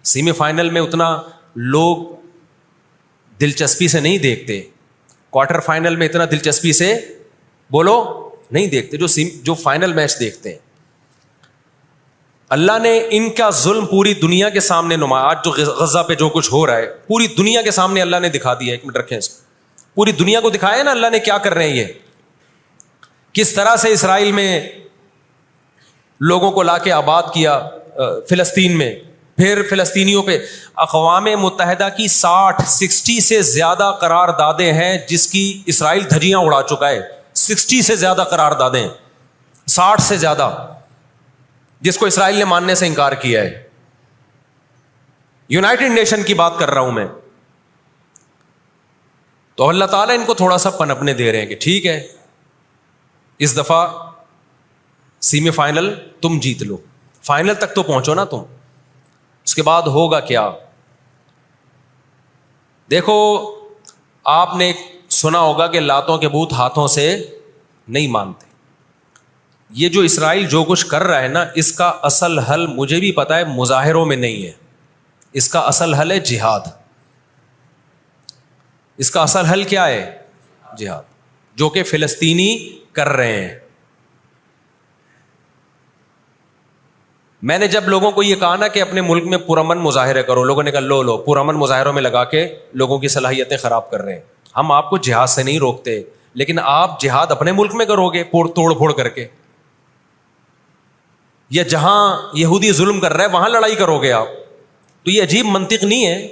سیمی فائنل میں اتنا لوگ دلچسپی سے نہیں دیکھتے, کوارٹر فائنل میں اتنا دلچسپی سے بولو نہیں دیکھتے جو فائنل میچ دیکھتے ہیں. اللہ نے ان کا ظلم پوری دنیا کے سامنے نمایا. آج جو غزہ پہ جو کچھ ہو رہا ہے پوری دنیا کے سامنے اللہ نے دکھا دیا. ایک منٹ رکھیں اس کو, پوری دنیا کو دکھایا نا اللہ نے کیا کر رہے ہیں, یہ کس طرح سے اسرائیل میں لوگوں کو لا کے آباد کیا فلسطین میں. پھر فلسطینیوں پہ اقوام متحدہ کی 60 سے زیادہ قراردادیں ہیں جس کی اسرائیل دھجیاں اڑا چکا ہے. 60 سے زیادہ قراردادیں, 60 سے زیادہ, جس کو اسرائیل نے ماننے سے انکار کیا ہے. یونائٹڈ نیشن کی بات کر رہا ہوں میں. تو اللہ تعالیٰ ان کو تھوڑا سا پنپنے دے رہے ہیں کہ ٹھیک ہے اس دفعہ سیمی فائنل تم جیت لو, فائنل تک تو پہنچو نا تم, اس کے بعد ہوگا کیا. دیکھو آپ نے سنا ہوگا کہ لاتوں کے بت ہاتھوں سے نہیں مانتے. یہ جو اسرائیل جو کچھ کر رہا ہے نا اس کا اصل حل مجھے بھی پتا ہے مظاہروں میں نہیں ہے. اس کا اصل حل ہے جہاد. اس کا اصل حل کیا ہے؟ جہاد, جو کہ فلسطینی کر رہے ہیں. میں نے جب لوگوں کو یہ کہا نا کہ اپنے ملک میں پرامن مظاہرے کرو, لوگوں نے کہا لو پرامن مظاہروں میں لگا کے لوگوں کی صلاحیتیں خراب کر رہے ہیں. ہم آپ کو جہاد سے نہیں روکتے, لیکن آپ جہاد اپنے ملک میں کرو گے توڑ پھوڑ کر کے, یا جہاں یہودی ظلم کر رہا ہے وہاں لڑائی کرو گے آپ. تو یہ عجیب منطق نہیں ہے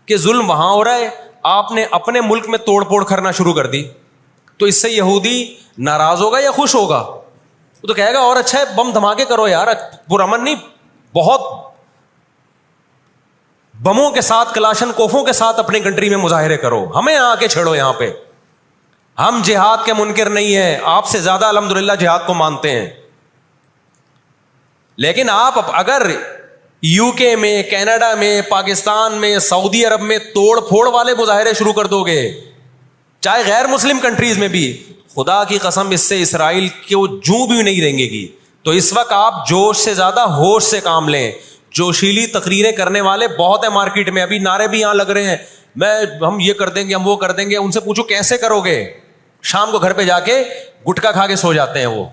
کہ ظلم وہاں ہو رہا ہے, آپ نے اپنے ملک میں توڑ پھوڑ کرنا شروع کر دی, تو اس سے یہودی ناراض ہوگا یا خوش ہوگا؟ وہ تو کہے گا اور اچھا ہے بم دھماکے کرو یار, پرامن نہیں, بہت بموں کے ساتھ کلاشن کوفوں کے ساتھ اپنی کنٹری میں مظاہرے کرو, ہمیں آ کے چھڑو یہاں پہ. ہم جہاد کے منکر نہیں ہیں, آپ سے زیادہ الحمدللہ جہاد کو مانتے ہیں. لیکن آپ اگر یو کے میں, کینیڈا میں, پاکستان میں, سعودی عرب میں توڑ پھوڑ والے مظاہرے شروع کر دو گے, چاہے غیر مسلم کنٹریز میں بھی, خدا کی قسم اس سے اسرائیل کو جوں بھی نہیں رنگے گی. تو اس وقت آپ جوش سے زیادہ ہوش سے کام لیں. جوشیلی تقریریں کرنے والے بہت ہیں مارکیٹ میں, ابھی نعرے بھی یہاں لگ رہے ہیں, ہم یہ کر دیں گے, ہم وہ کر دیں گے. ان سے پوچھو کیسے کرو گے؟ شام کو گھر پہ جا کے گٹکا کھا کے سو جاتے ہیں وہ.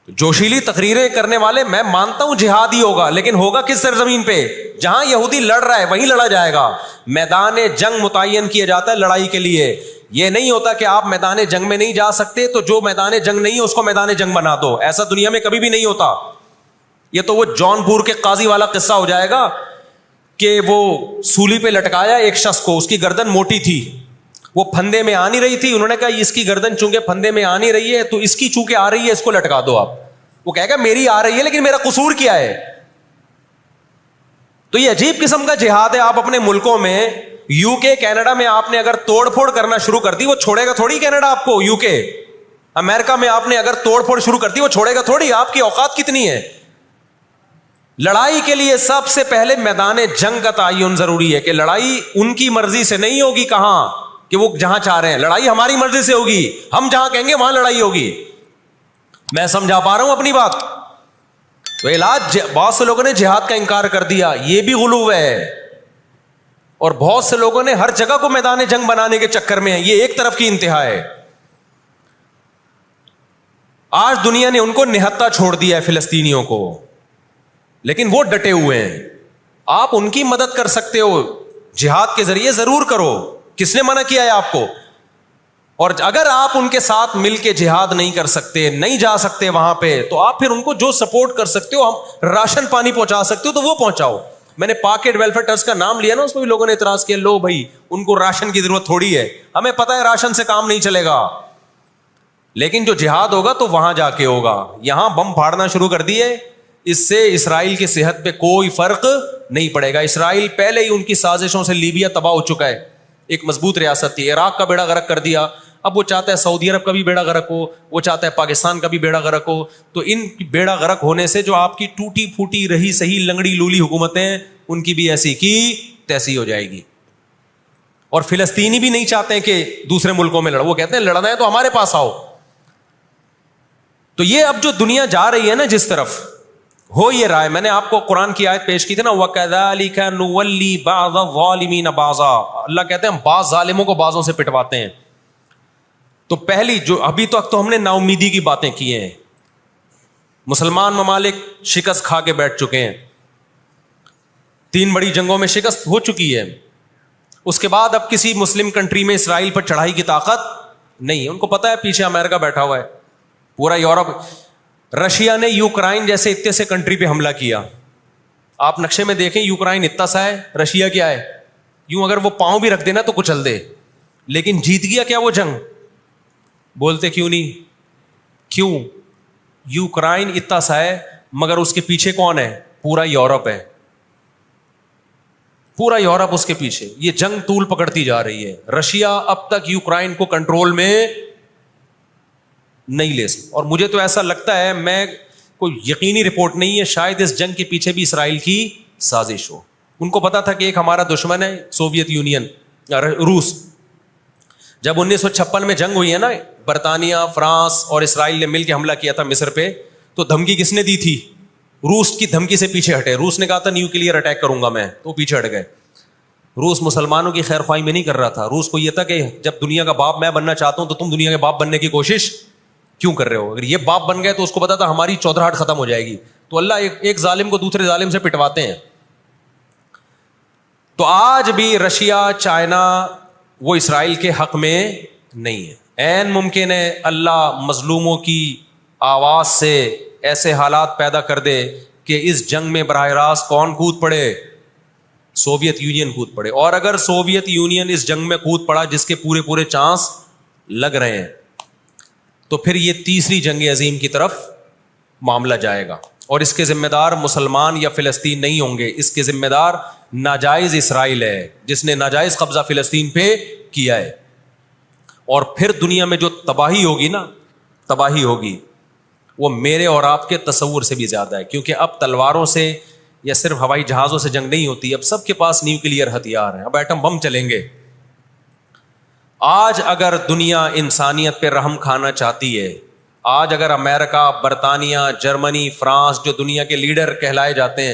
جوشیلی تقریریں کرنے والے, میں مانتا ہوں جہاد ہی ہوگا, لیکن ہوگا کس سرزمین پہ؟ جہاں یہودی لڑ رہا ہے وہیں لڑا جائے گا. میدان جنگ متعین کیا جاتا ہے لڑائی کے لیے. یہ نہیں ہوتا کہ آپ میدان جنگ میں نہیں جا سکتے تو جو میدان جنگ نہیں ہے اس کو میدان جنگ بنا دو. ایسا دنیا میں کبھی بھی نہیں ہوتا. یہ تو وہ جون پور کے قاضی والا قصہ ہو جائے گا کہ وہ سولی پہ لٹکایا ایک شخص کو, اس کی گردن موٹی تھی, وہ پھندے میں آ نہیں رہی تھی, انہوں نے کہا اس کی گردن چونکہ پھندے میں آ نہیں رہی ہے تو اس کی چونکہ آ رہی ہے اس کو لٹکا دو آپ. وہ کہے گا میری آ رہی ہے لیکن میرا قصور کیا ہے. تو یہ عجیب قسم کا جہاد ہے. آپ اپنے ملکوں میں یو کے کینیڈا میں آپ نے اگر توڑ پھوڑ کرنا شروع کر دی, وہ چھوڑے گا تھوڑی کینیڈا آپ کو. یو کے امریکہ میں آپ نے اگر توڑ پھوڑ شروع کر دی, وہ چھوڑے گا تھوڑی. آپ کی اوقات کتنی ہے. لڑائی کے لیے سب سے پہلے میدان جنگ کا تعین ضروری ہے کہ لڑائی ان کی مرضی سے نہیں ہوگی کہاں کہ وہ جہاں چاہ رہے ہیں, لڑائی ہماری مرضی سے ہوگی. ہم جہاں کہیں گے وہاں لڑائی ہوگی. میں سمجھا پا رہا ہوں اپنی بات. تو علاج, بہت سے لوگوں نے جہاد کا انکار کر دیا, یہ بھی غلو ہے. اور بہت سے لوگوں نے ہر جگہ کو میدان جنگ بنانے کے چکر میں ہیں. یہ ایک طرف کی انتہا ہے. آج دنیا نے ان کو نہتا چھوڑ دیا ہے فلسطینیوں کو, لیکن وہ ڈٹے ہوئے ہیں. آپ ان کی مدد کر سکتے ہو جہاد کے ذریعے, ضرور کرو. کس نے منع کیا ہے آپ کو؟ اور اگر آپ ان کے ساتھ مل کے جہاد نہیں کر سکتے, نہیں جا سکتے وہاں پہ, تو آپ پھر ان کو جو سپورٹ کر سکتے ہو, ہم راشن پانی پہنچا سکتے ہو تو وہ پہنچاؤ. میں نے پاکٹ ویلفیئر ٹرسٹ کا نام لیا نا, اس میں بھی لوگوں نے اعتراض کیا, لو بھائی ان کو راشن کی ضرورت تھوڑی ہے, ہمیں پتہ ہے راشن سے کام نہیں چلے گا. لیکن جو جہاد ہوگا تو وہاں جا کے ہوگا. یہاں بم پھاڑنا شروع کر دیے, اس سے اسرائیل کی صحت پہ کوئی فرق نہیں پڑے گا. اسرائیل پہلے ہی ان کی سازشوں سے لیبیا تباہ ہو چکا ہے. ایک مضبوط ریاست تھی, عراق کا بیڑا غرق کر دیا. اب وہ چاہتا ہے سعودی عرب کا بھی بیڑا غرق ہو, وہ چاہتا ہے پاکستان کا بھی بیڑا غرق ہو. تو ان بیڑا غرق ہونے سے جو آپ کی ٹوٹی پھوٹی رہی صحیح لنگڑی لولی حکومتیں, ان کی بھی ایسی کی تیسی ہو جائے گی. اور فلسطینی بھی نہیں چاہتے ہیں کہ دوسرے ملکوں میں لڑو, وہ کہتے ہیں لڑنا ہے تو ہمارے پاس آؤ. تو یہ اب جو دنیا جا رہی ہے نا جس طرف, ہو یہ رہا ہے. میں نے آپ کو قرآن کی آیت پیش کی تھی نا, وَكَذَلِكَ نُوَلِّي بَعْضَ الظَّالِمِينَ بَعْضًا. اللہ کہتے ہیں ہم بعض ظالموں کو بعضوں سے پٹواتے ہیں. تو پہلی جو ابھی تک تو ہم نے نا امیدی کی باتیں کی ہیں, مسلمان ممالک شکست کھا کے بیٹھ چکے ہیں, 3 بڑی جنگوں میں شکست ہو چکی ہے. اس کے بعد اب کسی مسلم کنٹری میں اسرائیل پر چڑھائی کی طاقت نہیں ہے. ان کو پتا ہے پیچھے امریکہ بیٹھا ہوا ہے, پورا یورپ. رشیا نے یوکرائن جیسے اتنے سے کنٹری پہ حملہ کیا. آپ نقشے میں دیکھیں, یوکرائن اتنا سا ہے, رشیا کیا ہے, یوں اگر وہ پاؤں بھی رکھ دینا تو کچل دے. لیکن جیت گیا کیا وہ جنگ؟ بولتے کیوں نہیں؟ کیوں؟ یوکرائن اتنا سا ہے مگر اس کے پیچھے کون ہے؟ پورا یورپ ہے. پورا یورپ اس کے پیچھے. یہ جنگ طول پکڑتی جا رہی ہے. رشیا اب تک یوکرائن کو کنٹرول میں نہیں لے سکتا. اور مجھے تو ایسا لگتا ہے, میں کوئی یقینی رپورٹ نہیں ہے, شاید اس جنگ کے پیچھے بھی اسرائیل کی سازش ہو. ان کو پتا تھا کہ ایک ہمارا دشمن ہے سوویت یونین, روس. جب 1956 میں جنگ ہوئی ہے نا, برطانیہ, فرانس اور اسرائیل نے مل کے حملہ کیا تھا مصر پہ, تو دھمکی کس نے دی تھی؟ روس کی دھمکی سے پیچھے ہٹے. روس نے کہا تھا نیوکلیئر اٹیک کروں گا میں, تو پیچھے ہٹ گئے. روس مسلمانوں کی خیر خواہی میں نہیں کر رہا تھا. روس کو یہ تھا کہ جب دنیا کا باپ میں بننا چاہتا ہوں تو تم دنیا کے باپ بننے کی کوشش کیوں کر رہے ہو؟ اگر یہ باپ بن گئے تو اس کو پتا تھا ہماری چودراہٹ ختم ہو جائے گی. تو اللہ ایک ظالم کو دوسرے ظالم سے پٹواتے ہیں. تو آج بھی رشیا, چائنا, وہ اسرائیل کے حق میں نہیں ہے. عین ممکن ہے اللہ مظلوموں کی آواز سے ایسے حالات پیدا کر دے کہ اس جنگ میں براہ راست کون کود پڑے؟ سوویت یونین کود پڑے. اور اگر سوویت یونین اس جنگ میں کود پڑا, جس کے پورے چانس لگ رہے ہیں, تو پھر یہ تیسری جنگ عظیم کی طرف معاملہ جائے گا. اور اس کے ذمہ دار مسلمان یا فلسطین نہیں ہوں گے. اس کے ذمہ دار ناجائز اسرائیل ہے, جس نے ناجائز قبضہ فلسطین پہ کیا ہے. اور پھر دنیا میں جو تباہی ہوگی نا, تباہی ہوگی, وہ میرے اور آپ کے تصور سے بھی زیادہ ہے. کیونکہ اب تلواروں سے یا صرف ہوائی جہازوں سے جنگ نہیں ہوتی, اب سب کے پاس نیوکلیئر ہتھیار ہیں, اب ایٹم بم چلیں گے. آج اگر دنیا انسانیت پہ رحم کھانا چاہتی ہے, آج اگر امریکہ, برطانیہ, جرمنی, فرانس, جو دنیا کے لیڈر کہلائے جاتے ہیں,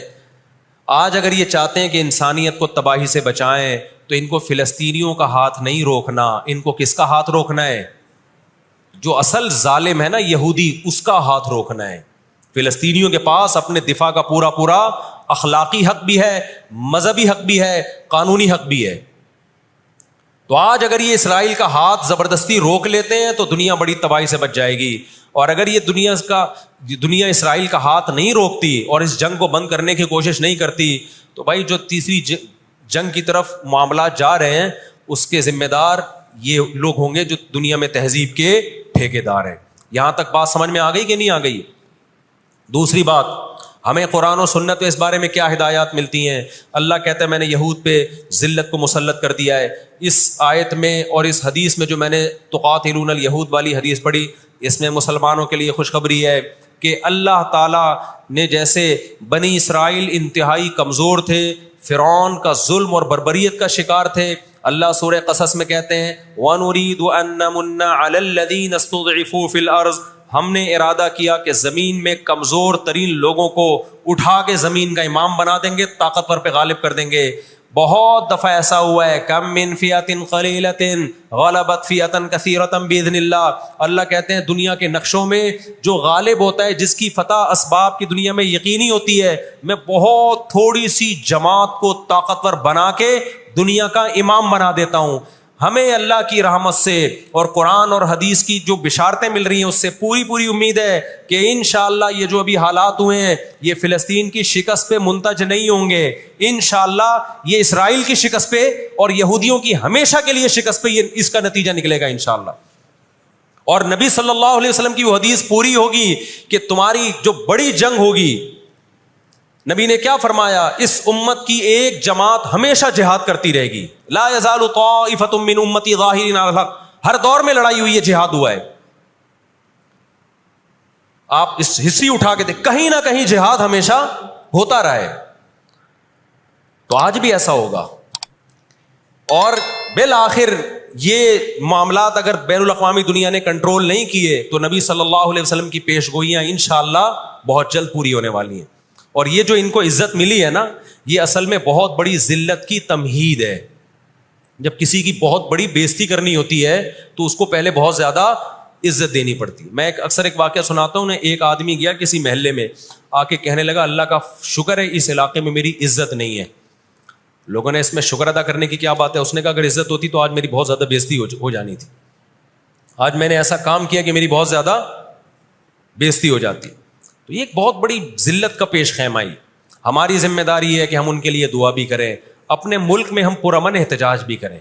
آج اگر یہ چاہتے ہیں کہ انسانیت کو تباہی سے بچائیں, تو ان کو فلسطینیوں کا ہاتھ نہیں روکنا. ان کو کس کا ہاتھ روکنا ہے؟ جو اصل ظالم ہے نا یہودی, اس کا ہاتھ روکنا ہے. فلسطینیوں کے پاس اپنے دفاع کا پورا اخلاقی حق بھی ہے, مذہبی حق بھی ہے, قانونی حق بھی ہے. تو آج اگر یہ اسرائیل کا ہاتھ زبردستی روک لیتے ہیں تو دنیا بڑی تباہی سے بچ جائے گی. اور اگر یہ دنیا اسرائیل کا ہاتھ نہیں روکتی اور اس جنگ کو بند کرنے کی کوشش نہیں کرتی, تو بھائی جو تیسری جنگ کی طرف معاملات جا رہے ہیں, اس کے ذمہ دار یہ لوگ ہوں گے جو دنیا میں تہذیب کے ٹھیکیدار ہیں. یہاں تک بات سمجھ میں آ گئی کہ نہیں آ گئی؟ دوسری بات, ہمیں قرآن و سنت میں اس بارے میں کیا ہدایات ملتی ہیں؟ اللہ کہتا ہے میں نے یہود پہ ذلت کو مسلط کر دیا ہے. اس آیت میں اور اس حدیث میں جو میں نے تقاتلون الیہود والی حدیث پڑھی, اس میں مسلمانوں کے لیے خوشخبری ہے کہ اللہ تعالیٰ نے جیسے بنی اسرائیل انتہائی کمزور تھے, فرعون کا ظلم اور بربریت کا شکار تھے, اللہ سورہ قصص میں کہتے ہیں وَنُرِيدُ أَن نَّمُنَّ عَلَى الَّذِينَ اسْتُضْعِفُوا فِي الْأَرْضِ, ہم نے ارادہ کیا کہ زمین میں کمزور ترین لوگوں کو اٹھا کے زمین کا امام بنا دیں گے, طاقتور پہ غالب کر دیں گے. بہت دفعہ ایسا ہوا ہے, کم من فئۃ قلیلۃ غلبت فئۃ کثیرۃ باذن اللہ. اللہ کہتے ہیں دنیا کے نقشوں میں جو غالب ہوتا ہے, جس کی فتح اسباب کی دنیا میں یقینی ہوتی ہے, میں بہت تھوڑی سی جماعت کو طاقتور بنا کے دنیا کا امام بنا دیتا ہوں. ہمیں اللہ کی رحمت سے اور قرآن اور حدیث کی جو بشارتیں مل رہی ہیں اس سے پوری پوری امید ہے کہ انشاءاللہ یہ جو ابھی حالات ہوئے ہیں یہ فلسطین کی شکست پہ منتج نہیں ہوں گے. انشاءاللہ یہ اسرائیل کی شکست پہ اور یہودیوں کی ہمیشہ کے لیے شکست پہ یہ اس کا نتیجہ نکلے گا انشاءاللہ. اور نبی صلی اللہ علیہ وسلم کی وہ حدیث پوری ہوگی کہ تمہاری جو بڑی جنگ ہوگی, نبی نے کیا فرمایا, اس امت کی ایک جماعت ہمیشہ جہاد کرتی رہے گی. لا یزال طائفۃ من امتی ظاہرین علی الحق, ہر دور میں لڑائی ہوئی ہے, جہاد ہوا ہے. آپ اس ہسٹری اٹھا کے دیکھ, کہیں نہ کہیں جہاد ہمیشہ ہوتا رہا ہے. تو آج بھی ایسا ہوگا. اور بالآخر یہ معاملات اگر بین الاقوامی دنیا نے کنٹرول نہیں کیے تو نبی صلی اللہ علیہ وسلم کی پیش گوئیاں انشاءاللہ بہت جلد پوری ہونے والی ہیں. اور یہ جو ان کو عزت ملی ہے نا, یہ اصل میں بہت بڑی ذلت کی تمہید ہے. جب کسی کی بہت بڑی بےزتی کرنی ہوتی ہے تو اس کو پہلے بہت زیادہ عزت دینی پڑتی ہے. میں اکثر ایک واقعہ سناتا ہوں. ایک آدمی گیا کسی محلے میں, آ کے کہنے لگا اللہ کا شکر ہے اس علاقے میں میری عزت نہیں ہے. لوگوں نے اس میں شکر ادا کرنے کی کیا بات ہے؟ اس نے کہا اگر عزت ہوتی تو آج میری بہت زیادہ بےزتی ہو جانی تھی. آج میں نے ایسا کام کیا کہ میری بہت زیادہ بےزتی ہو جاتی. تو یہ ایک بہت بڑی ذلت کا پیش خیمہ ہی. ہماری ذمہ داری ہے کہ ہم ان کے لیے دعا بھی کریں, اپنے ملک میں ہم پرامن احتجاج بھی کریں.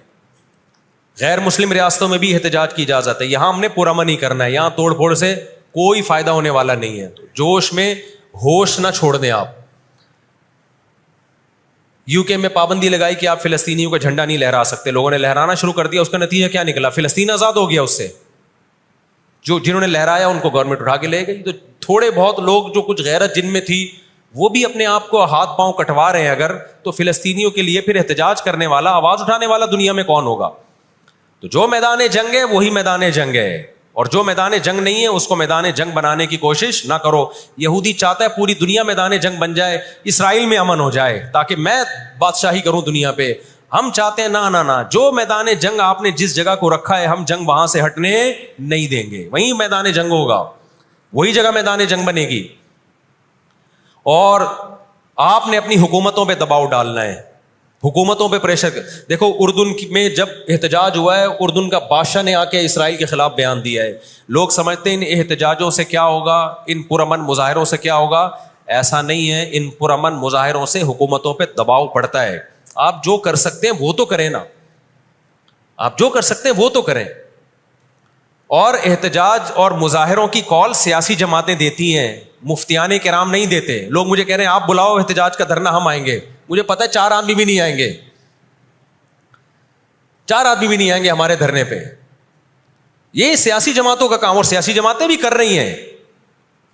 غیر مسلم ریاستوں میں بھی احتجاج کی اجازت ہے, یہاں ہم نے پرامن ہی کرنا ہے. یہاں توڑ پھوڑ سے کوئی فائدہ ہونے والا نہیں ہے. تو جوش میں ہوش نہ چھوڑ دیں آپ. یو کے میں پابندی لگائی کہ آپ فلسطینیوں کا جھنڈا نہیں لہرا سکتے. لوگوں نے لہرانا شروع کر دیا. اس کا نتیجہ کیا نکلا؟ فلسطین آزاد ہو گیا. اس سے جنہوں نے لہرایا ان کو گورنمنٹ اٹھا کے لے گئی. تو تھوڑے بہت لوگ جو کچھ غیرت جن میں تھی وہ بھی اپنے آپ کو ہاتھ پاؤں کٹوا رہے ہیں اگر, تو فلسطینیوں کے لیے پھر احتجاج کرنے والا, آواز اٹھانے والا دنیا میں کون ہوگا؟ تو جو میدان جنگ ہے وہی میدان جنگ ہے, اور جو میدان جنگ نہیں ہے اس کو میدان جنگ بنانے کی کوشش نہ کرو. یہودی چاہتا ہے پوری دنیا میدان جنگ بن جائے, اسرائیل میں امن ہو جائے تاکہ میں بادشاہی کروں دنیا پہ. ہم چاہتے ہیں نہ, جو میدان جنگ آپ نے جس جگہ کو رکھا ہے ہم جنگ وہاں سے ہٹنے نہیں دیں گے. وہیں میدان جنگ ہوگا, وہی جگہ میدان جنگ بنے گی. اور آپ نے اپنی حکومتوں پہ دباؤ ڈالنا ہے, حکومتوں پہ پریشر. دیکھو اردن میں جب احتجاج ہوا ہے, اردن کا بادشاہ نے آ کے اسرائیل کے خلاف بیان دیا ہے. لوگ سمجھتے ہیں ان احتجاجوں سے کیا ہوگا, ان پرامن مظاہروں سے کیا ہوگا. ایسا نہیں ہے. ان پرامن مظاہروں سے حکومتوں پہ دباؤ پڑتا ہے. آپ جو کر سکتے ہیں وہ تو کریں نا, آپ جو کر سکتے ہیں وہ تو کریں. اور احتجاج اور مظاہروں کی کال سیاسی جماعتیں دیتی ہیں, مفتیان کرام نہیں دیتے. لوگ مجھے کہہ رہے ہیں آپ بلاؤ احتجاج کا دھرنا, ہم آئیں گے. مجھے پتہ ہے 4 آدمی بھی نہیں آئیں گے, 4 آدمی بھی نہیں آئیں گے ہمارے دھرنے پہ. یہ سیاسی جماعتوں کا کام, اور سیاسی جماعتیں بھی کر رہی ہیں,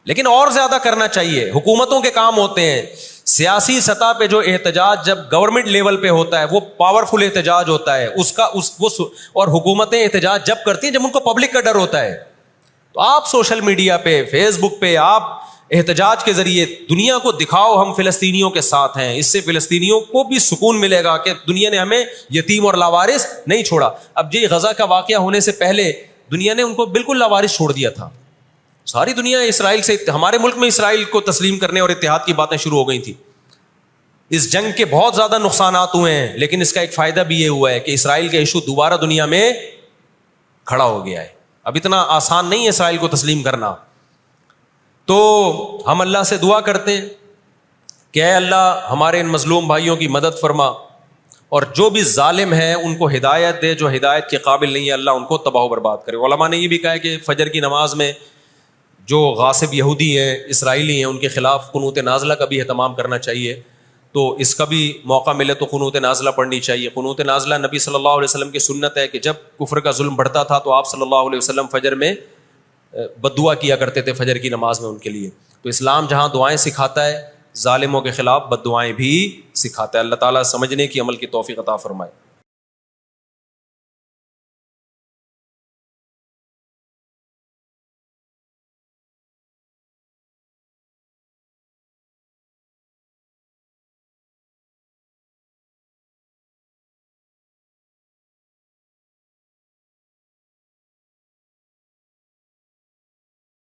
لیکن اور زیادہ کرنا چاہیے. حکومتوں کے کام ہوتے ہیں. سیاسی سطح پہ جو احتجاج جب گورنمنٹ لیول پہ ہوتا ہے وہ پاورفل احتجاج ہوتا ہے اور حکومتیں احتجاج جب کرتی ہیں جب ان کو پبلک کا ڈر ہوتا ہے. تو آپ سوشل میڈیا پہ, فیس بک پہ آپ احتجاج کے ذریعے دنیا کو دکھاؤ ہم فلسطینیوں کے ساتھ ہیں. اس سے فلسطینیوں کو بھی سکون ملے گا کہ دنیا نے ہمیں یتیم اور لاوارث نہیں چھوڑا. اب یہ غزہ کا واقعہ ہونے سے پہلے دنیا نے ان کو بالکل لاوارث چھوڑ دیا تھا. ساری دنیا اسرائیل سے, ہمارے ملک میں اسرائیل کو تسلیم کرنے اور اتحاد کی باتیں شروع ہو گئی تھی. اس جنگ کے بہت زیادہ نقصانات ہوئے ہیں, لیکن اس کا ایک فائدہ بھی یہ ہوا ہے کہ اسرائیل کا ایشو دوبارہ دنیا میں کھڑا ہو گیا ہے. اب اتنا آسان نہیں ہے اسرائیل کو تسلیم کرنا. تو ہم اللہ سے دعا کرتے ہیں کہ اے اللہ ہمارے ان مظلوم بھائیوں کی مدد فرما, اور جو بھی ظالم ہے ان کو ہدایت دے, جو ہدایت کے قابل نہیں ہے اللہ ان کو تباہ و برباد کرے. علماء نے یہ بھی کہا ہے کہ فجر کی نماز میں جو غاصب یہودی ہیں, اسرائیلی ہیں, ان کے خلاف قنوت نازلہ کا بھی اہتمام کرنا چاہیے. تو اس کا بھی موقع ملے تو قنوت نازلہ پڑھنی چاہیے. قنوت نازلہ نبی صلی اللہ علیہ وسلم کی سنت ہے کہ جب کفر کا ظلم بڑھتا تھا تو آپ صلی اللہ علیہ وسلم فجر میں بد دعا کیا کرتے تھے فجر کی نماز میں ان کے لیے. تو اسلام جہاں دعائیں سکھاتا ہے, ظالموں کے خلاف بد دعائیں بھی سکھاتا ہے. اللہ تعالیٰ سمجھنے کی عمل کی توفیق عطا فرمائے.